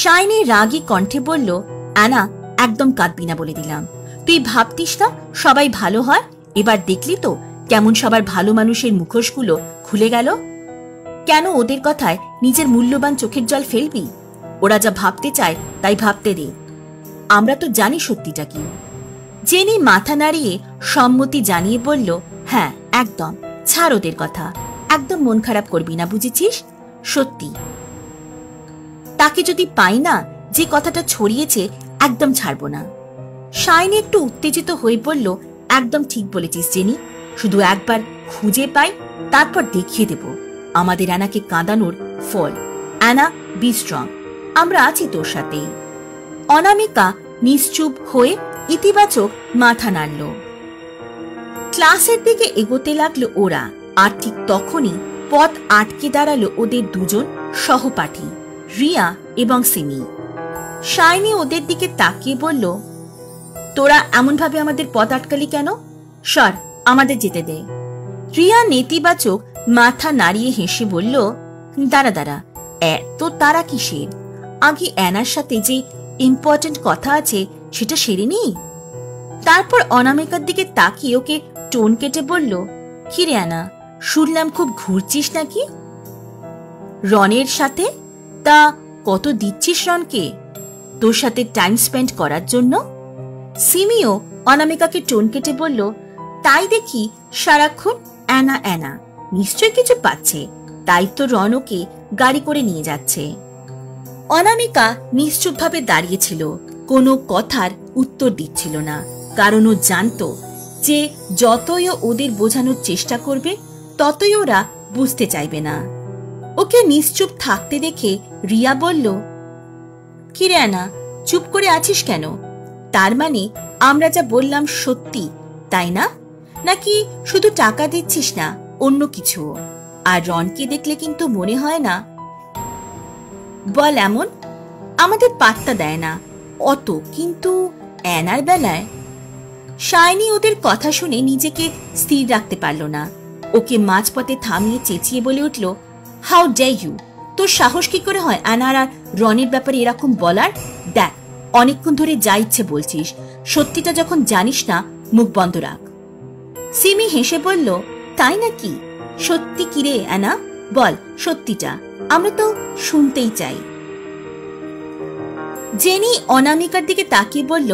শাইনি রাগী কণ্ঠে বলল, অ্যানা একদম কাঁদবি না বলে দিলাম। তুই ভাবতিস না সবাই ভালো হয়? এবার দেখলি তো কেমন সবার ভালো মানুষের মুখোশগুলো খুলে গেল। কেন ওদের কথায় নিজের মূল্যবান চোখের জল ফেলবি? ওরা যা ভাবতে চায় তাই ভাবতে দে, আমরা তো জানি সত্যিটা কি। জেনি মাথা নাড়িয়ে সম্মতি জানিয়ে বলল, হ্যাঁ একদম, ছাড় ওদের কথা, একদম মন খারাপ করবি না, বুঝেছিস? সত্যি তাকে যদি পাই না, যে কথাটা ছড়িয়েছে, একদম ছাড়বো না। শাইনি একটু উত্তেজিত হয়ে পড়ল, একদম ঠিক বলেছিস জেনি, শুধু একবার খুঁজে পাই, তারপর দেখিয়ে দেব আমাদের অ্যানাকে কাঁদানোর ফল। অ্যানা, বি স্ট্রং, আমরা আছি তোর সাথে। অনামিকা নিশ্চুপ হয়ে ইতিবাচক মাথা নাড়ল। ক্লাসের দিকে এগোতে লাগলো ওরা, আর ঠিক তখনই পথ আটকে দাঁড়ালো ওদের দুজন সহপাঠী, রিয়া এবং সিমি। শাইনি ওদের দিকে তাকিয়ে বলল, তোরা এমনভাবে আমাদের পথ আটকালি কেন? সর, আমাদের যেতে দে। রিয়া নেতিবাচক মাথা নাড়িয়ে হেসে বলল, দাঁড়া দাঁড়া, এত তারা কিসের? আগে অ্যানার সাথে যে ইম্পর্টেন্ট কথা আছে সেটা সেরে নি। তারপর অনামিকার দিকে তাকিয়ে ওকে টোন কেটে বলল, কি রে অ্যানা, শুনলাম খুব ঘুরছিস নাকি রনের সাথে? তা কত দিচ্ছিস রনকে তোর সাথে টাইম স্পেন্ড করার জন্য? সিমিও অনামিকাকে টোন কেটে বলল, তাই দেখি সারাক্ষণ অ্যানা অ্যানা, নিশ্চয় কিছু পাচ্ছে, তাই তো রন ওকে গাড়ি করে নিয়ে যাচ্ছে। অনামিকা নিশ্চুপভাবে দাঁড়িয়েছিল, কোনো কথার উত্তর দিচ্ছিল না, কারণ ও জানত যে যতই ওদের বোঝানোর চেষ্টা করবে ততই ওরা বুঝতে চাইবে না। ওকে নিশ্চুপ থাকতে দেখে রিয়া বলল, কি রে আনা, চুপ করে আছিস কেন? তার মানে আমরা যা বললাম সত্যি, তাই না? নাকি শুধু টাকা দিচ্ছিস না, অন্য কিছু? আর রনকে দেখলে কিন্তু মনে হয় না। বল এমন। আমাদের পাত্তা দেয় না অত, কিন্তু অ্যানার বেলায়। শাইনি ওদের কথা শুনে নিজেকে স্থির রাখতে পারল না। ওকে মাঝপথে থামিয়ে চেঁচিয়ে বলে উঠল, হাউ ডে ইউ! তোর সাহস কি করে হয় অ্যানার আর রনের ব্যাপারে এরকম বলার? দেখ, অনেকক্ষণ ধরে যা ইচ্ছে বলছিস, সত্যিটা যখন জানিস না, মুখ বন্ধ রাখ। সিমি হেসে বলল, তাই নাকি? সত্যি কি রে অ্যানা, বল সত্যিটা, আমরা তো শুনতেই চাই। জেনি অনামিকার দিকে তাকিয়ে বলল,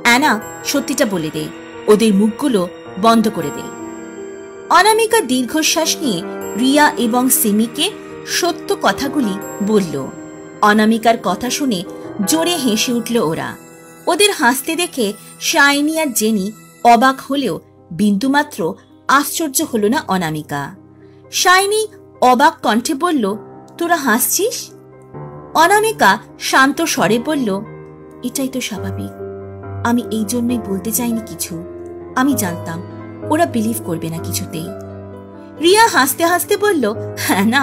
অ্যানা, সত্যিটা বলে দে, ওদের মুখগুলো বন্ধ করে দে। অনামিকা দীর্ঘশ্বাস নিয়ে রিয়া এবং সিমিকে সত্য কথাগুলি বলল। অনামিকার কথা শুনে জোরে হেসে উঠল ওরা। ওদের হাসতে দেখে শাইনি আর জেনি অবাক হলেও বিন্দুমাত্র আশ্চর্য হল না অনামিকা। শাইনি অবাক কণ্ঠে বলল, তোরা হাসছিস? অনামিকা শান্ত স্বরে বলল, এটাই তো স্বাভাবিক। আমি এই জন্যই বলতে চাইনি কিছু। আমি জানতাম ওরা বিলিভ করবে না কিছুতেই। রিয়া হাসতে হাসতে বলল, হ্যাঁ না,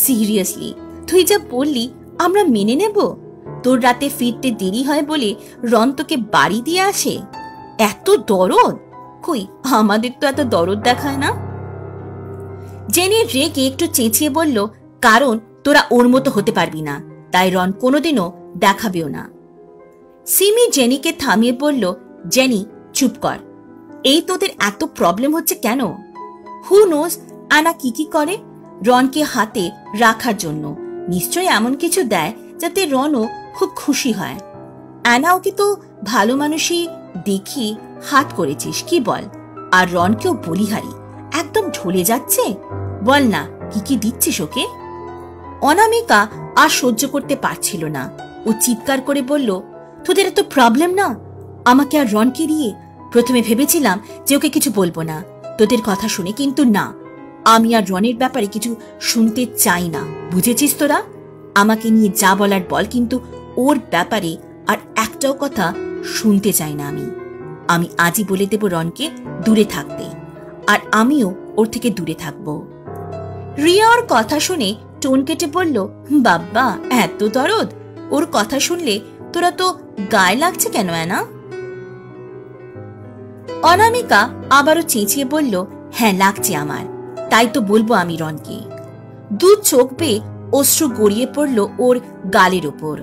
সিরিয়াসলি তুই যা বললি আমরা মেনে নেব? তোর রাতে ফিরতে দেরি হয় বলে রন তোকে বাড়ি দিয়ে আসে? এত দরদ? কই, আমাদের তো এত দরদ দেখায় না। জেনি রেগে একটু চেঁচিয়ে বলল, কারণ তোরা ওর মতো হতে পারবি না, তাই রন কোনোদিনও দেখাবেও না। সিমি জেনিকে থামিয়ে বলল, জেনি চুপ কর। এই তোদের এত প্রবলেম হচ্ছে কেন? হু নোজ অ্যানা কি কি করে রনকে হাতে রাখার জন্য। নিশ্চয় এমন কিছু দেয় যাতে রনও খুব খুশি হয়। অ্যানা, ওকে তো ভালো মানুষই দেখি হাত করেছিস, কি বল? আর রনকেও বলিহারি, একদম ঢলে যাচ্ছে। বল না, কি কি দিচ্ছিস ওকে? অনামিকা আর সহ্য করতে পারছিল না। ও চিৎকার করে বলল, তোদের এত প্রবলেম না আমাকে আর রনকে দিয়ে? প্রথমে ভেবেছিলাম যে ওকে কিছু বলবো না তোদের কথা শুনে, কিন্তু না, আমি আর রনের ব্যাপারে কিছু শুনতে চাই না, বুঝেছিস তোরা? আমাকে নিয়ে যা বলার বল, কিন্তু ওর ব্যাপারে আর একটাও কথা শুনতে চাই না। আমি আজই বলে দেব রনকে দূরে থাকতে, আর আমিও ওর থেকে দূরে থাকবো। রিয়া ওর কথা শুনে টোন কেটে বলল, বাব্বা, এত দরদ? ওর কথা শুনলে তোরা তো গায়ে লাগছে কেন অ্যানা? অনামিকা আবারও চেঁচিয়ে বলল, হ্যাঁ লাগছে আমার, তাই তো বলবো আমি রনকে। দু চোখ বেয়ে অশ্রু গড়িয়ে পড়ল ওর গালের ওপর।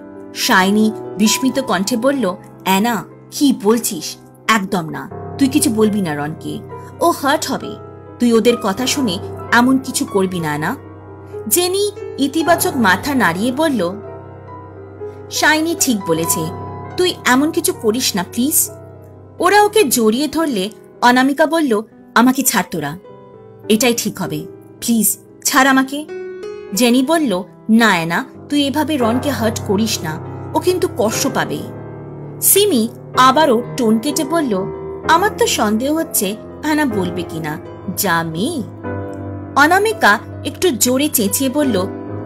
শাইনি বিস্মিত কণ্ঠে বলল, অ্যানা কি বলছিস? একদম না, তুই কিছু বলবি না রনকে, ও হার্ট হবে। তুই ওদের কথা শুনে এমন কিছু করবি না না। জেনি ইতিবাচক মাথা নাড়িয়ে বলল, শাইনি ঠিক বলেছে, তুই এমন কিছু করিস না প্লিজ। ওরা ওকে জড়িয়ে ধরলে অনামিকা বলল, আমাকে ছাড় তোরা, এটাই ঠিক হবে, প্লিজ ছাড় আমাকে। জেনি বলল, না না, তুই এভাবে রনকে হার্ট করিস না, ও কিন্তু কষ্ট পাবে। সিমি আবারও টোন কেটে বলল, আমার তো সন্দেহ হচ্ছে অ্যানা বলবে কিনা। যা মেয়ে। অনামিকা একটু জোরে চেঁচিয়ে বলল,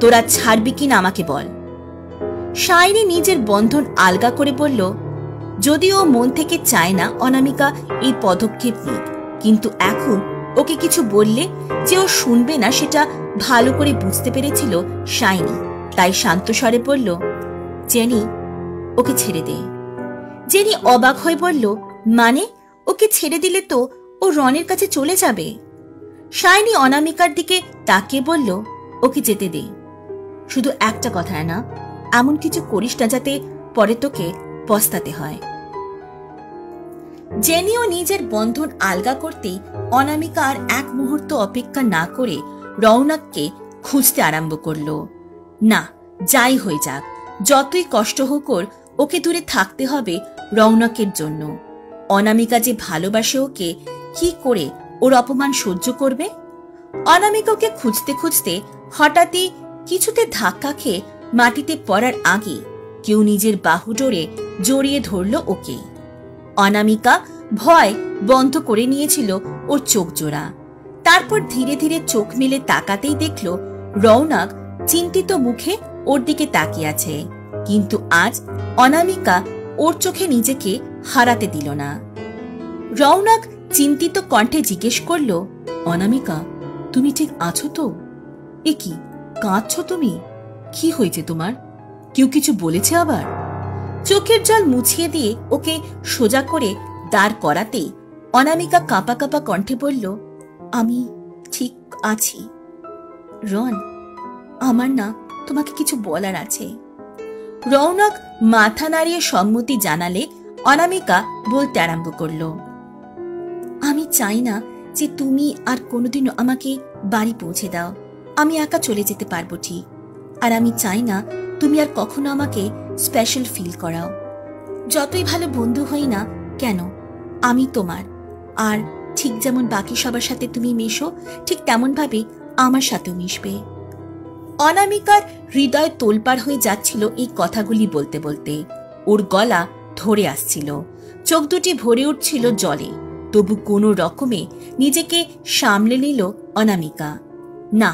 তোরা ছাড়বি কিনা আমাকে বল। শাইনি নিজের বন্ধন আলগা করে বলল, যদিও মন থেকে চায় না অনামিকা এই পদক্ষেপ নিক, কিন্তু এখন ওকে কিছু বললে যে ও শুনবে না সেটা ভালো করে বুঝতে পেরেছিল শাইনি, তাই শান্ত স্বরে বলল, জেনি ওকে ছেড়ে দে। জেনি অবাক হয়ে বলল, মানে ওকে ছেড়ে দিলে তো ও রনের কাছে চলে যাবে। শাইনি অনামিকার দিকে তাকিয়ে বলল, ওকে যেতে দে। শুধু একটা কথা না, এমন কিছু করিস না যাতে পরে তোকে পস্তাতে হয়। জেনিও নিজের বন্ধন আলগা করতে অনামিকা আর এক মুহূর্ত অপেক্ষা না করে রৌনককে খুঁজতে আরম্ভ করল। না, যাই হয়ে যাক, যতই কষ্ট হোক ওকে দূরে থাকতে হবে রৌনকের জন্য। অনামিকা যে ভালোবাসে ওকে, কি করে ওর অপমান সহ্য করবে? অনামিকাকে খুঁজতে খুঁজতে হঠাৎই কিছুতে ধাক্কা খেয়ে মাটিতে পড়ার আগে কেউ নিজের বাহু ডোরে জড়িয়ে ধরল ওকে। অনামিকা ভয় বন্ধ করে নিয়েছিল ওর চোখ জোড়া। তারপর ধীরে ধীরে চোখ মেলে তাকাতেই দেখল রৌনক চিন্তিত মুখে ওর দিকে তাকিয়ে আছে, কিন্তু আজ অনামিকা ওর চোখে নিজেকে হারাতে দিল না। রৌনক চিন্তিত কণ্ঠে জিজ্ঞেস করল, অনামিকা, তুমি ঠিক আছো তো? এ কি, কাঁদছো তুমি? কি হয়েছে তোমার? কেউ কিছু বলেছে আবার? চোখের জল মুছিয়ে দিয়ে ওকে সোজা করে দাঁড় করাতেই অনামিকা কাঁপা কাঁপা কণ্ঠে বলল, আমি ঠিক আছি রন, আমার না তোমাকে কিছু বলার আছে। রৌনক মাথা নাড়িয়ে সম্মতি জানালে অনামিকা বলতে আরম্ভ করল, আমি চাই না যে তুমি আর কোনোদিনও আমাকে বাড়ি পৌঁছে দাও। আমি একা চলে যেতে পারবো ঠিক, আর আমি চাই না তুমি আর কখনো আমাকে স্পেশাল ফিল করাও। যতই ভালো বন্ধু হই না কেন, আমি তোমার, আর ঠিক যেমন বাকি সবার সাথে তুমি মেশো ঠিক তেমন ভাবে আমার সাথেও মিশবে। অনামিকার হৃদয় তোলপাড় হয়ে যাচ্ছিল এই কথাগুলি বলতে বলতে। ওর গলা ধরে আসছিল, চোখ দুটি ভরে উঠছিল জলে, তবু কোনো রকমে নিজেকে সামলে নিল অনামিকা। না,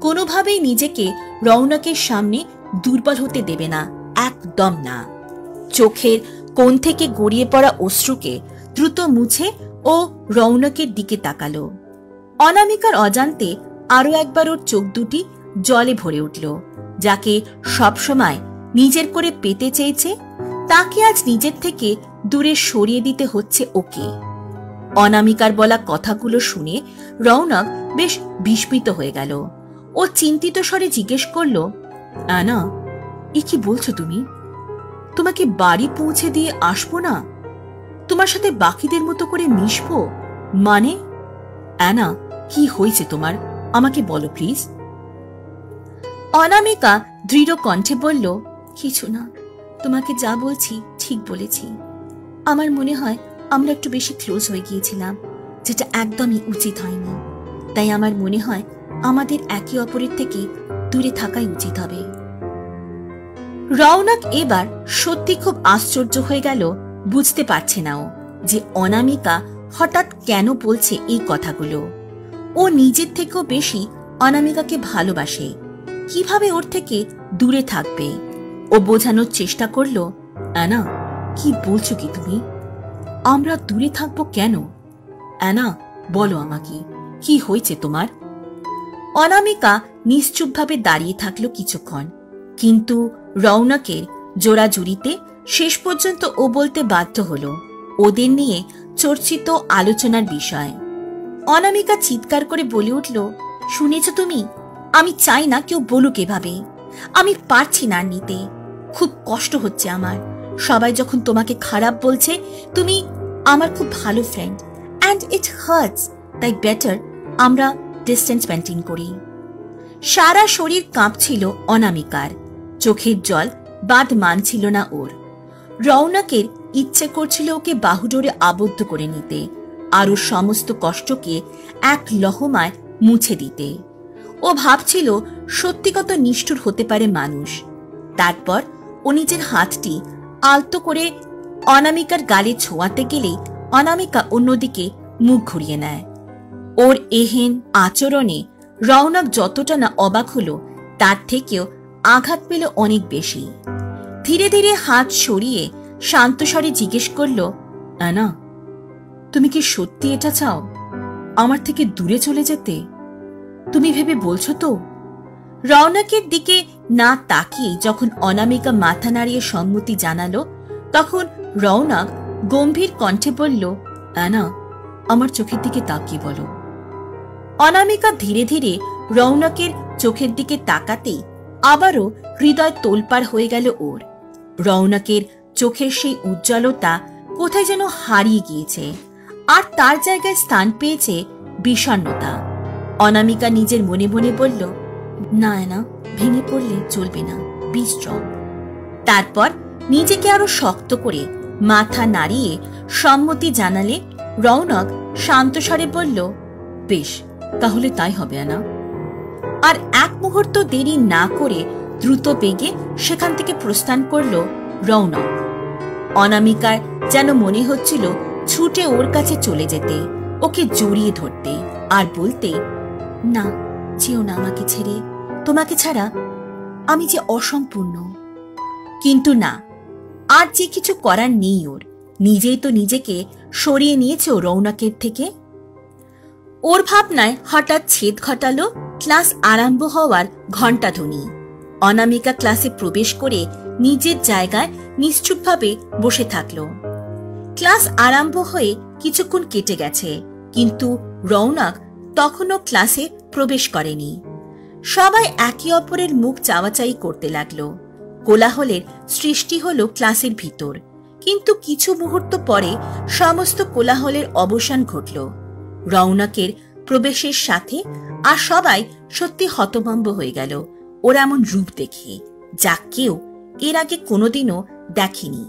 কোনোভাবেই নিজেকে রৌনকের সামনে দুর্বল হতে দেবে না, একদম না। চোখের কোণ থেকে গড়িয়ে পড়া অশ্রুকে দ্রুত মুছে ও রৌনকের দিকে তাকালো। অনামিকার অজান্তে আরো একবার ওর চোখ দুটি জলে ভরে উঠল। যাকে সবসময় নিজের করে পেতে চেয়েছে তাকে আজ নিজের থেকে দূরে সরিয়ে দিতে হচ্ছে ওকে। অনামিকার বলা কথাগুলো শুনে রৌনক বেশ বিস্মিত হয়ে গেল। ও চিন্তিত স্বরে জিজ্ঞেস করল, আনা, এ কি বলছো তুমি? তোমাকে বাড়ি পৌঁছে দিয়ে আসবো না? তোমার সাথে বাকিদের মতো করে মিশবো? মানে অ্যানা, কি হয়েছে তোমার? আমাকে বলো প্লিজ। অনামিকা দৃঢ় কণ্ঠে বলল, কিছু না, তোমাকে যা বলছি ঠিক বলেছি। আমার মনে হয় আমরা একটু বেশি ক্লোজ হয়ে গিয়েছিলাম, যেটা একদমই উচিত হয়নি। তাই আমার মনে হয় আমাদের একে অপরের থেকে দূরে থাকাই উচিত হবে। রৌনক এবার সত্যি খুব আশ্চর্য হয়ে গেল। বুঝতে পারছে না ও যে অনামিকা হঠাৎ কেন বলছে এই কথাগুলো। ও নিজের থেকেও বেশি অনামিকাকে ভালোবাসে, কিভাবে ওর থেকে দূরে থাকবে? ও বোঝানোর চেষ্টা করল, অ্যানা, কি বলছো কি তুমি? আমরা দূরে থাকবো কেন? অ্যানা, বলো আমাকে, কি হয়েছে তোমার? অনামিকা নিশ্চুপভাবে দাঁড়িয়ে থাকলো কিছুক্ষণ, কিন্তু রৌনকের জোড়াজুড়িতে শেষ পর্যন্ত ও বলতে বাধ্য হলো ওদের নিয়ে চর্চিত আলোচনার বিষয়। অনামিকা চিৎকার করে বলে উঠল, শুনেছ তুমি? আমি চাই না কেউ বলুক এভাবে। আমি পারছি না নিতে, খুব কষ্ট হচ্ছে আমার। সবাই যখন তোমাকে খারাপ বলছে, তুমি আমার খুব ভালো ফ্রেন্ড, অ্যান্ড ইট হার্টস। তাই বেটার আমরা ডিস্টেন্স মেইনটেইন করি। সারা শরীর কাঁপছিল অনামিকার, চোখের জল বাঁধ মানছিল না ওর। রৌনকের ইচ্ছে করছিল ওকে বাহুডোরে আবদ্ধ করে নিতে, আর ওর সমস্ত কষ্টকে এক লহমায় মুছে দিতে। ও ভাবছিল সত্যি কত নিষ্ঠুর হতে পারে মানুষ। তারপর ও নিজের হাতটি আলতো করে অনামিকার গালে ছোঁয়াতে গেলেই অনামিকা অন্যদিকে মুখ ঘুরিয়ে নেয়। ওর এহেন আচরণে রৌনক যতটা না অবাক হলো, তার থেকেও আঘাত পেল অনেক বেশি। ধীরে ধীরে হাত সরিয়ে শান্ত স্বরে জিজ্ঞেস করল, অ্যানা, তুমি কি সত্যি এটা চাও, আমার থেকে দূরে চলে যেতে? তুমি ভেবে বলছো তো? রৌনকের দিকে না তাকিয়ে যখন অনামিকা মাথা নাড়িয়ে সম্মতি জানালো, তখন রৌনক গম্ভীর কণ্ঠে বলল, অ্যানা, আমার চোখের দিকে তাকিয়ে বলো। অনামিকা ধীরে ধীরে রৌনকের চোখের দিকে তাকাতেই আবারও হৃদয় তোলপাড় হয়ে গেল ওর। রৌনকের চোখের সেই উজ্জ্বলতা কোথায় যেন হারিয়ে গিয়েছে, আর তার জায়গায় স্থান পেয়েছে বিষণ্ণতা। অনামিকা নিজের মনে মনে বলল, না না, ভেঙে পড়লে চলবে না, বি স্ট্রং। তারপর নিজেকে আরো শক্ত করে মাথা নাড়িয়ে সম্মতি জানালে রৌনক শান্ত স্বরে বলল, বেশ, তাহলে তাই হবে না। আর এক মুহূর্ত দেরি না করে দ্রুত বেগে সেখান থেকে প্রস্থান করল রৌনক। অনামিকার যেন মনে হচ্ছিল ছুটে ওর কাছে চলে যেতে, ওকে জড়িয়ে ধরতে আর বলতে, না, যেও না আমাকে ছেড়ে, তোমাকে ছাড়া আমি যে অসম্পূর্ণ। কিন্তু না, আর যে কিছু করার নেই ওর। নিজেই তো নিজেকে সরিয়ে নিয়েছে ও রৌনকের থেকে। ওর ভাবনায় হঠাৎ ছেদ ঘটালো ক্লাস আরম্ভ হওয়ার ঘণ্টাধ্বনি। অনামিকা ক্লাসে প্রবেশ করে নিজের জায়গায় নিশ্চুপভাবে বসে থাকলো। ক্লাস আরম্ভ হয়ে কিছুক্ষণ কেটে গেছে, কিন্তু রৌনক তখনও ক্লাসে প্রবেশ করেনি। সবাই একে অপরের মুখ চাওয়াচাই করতে লাগলো। কোলাহলের সৃষ্টি হলো ক্লাসের ভিতর, কিন্তু কিছু মুহূর্ত পরে সমস্ত কোলাহলের অবসান ঘটল রৌনকের প্রবেশের সাথে। আর সবাই সত্যি হতভম্ব হয়ে গেল ওর এমন রূপ দেখে, যা কেউ এর আগে কোনোদিনও দেখেনি।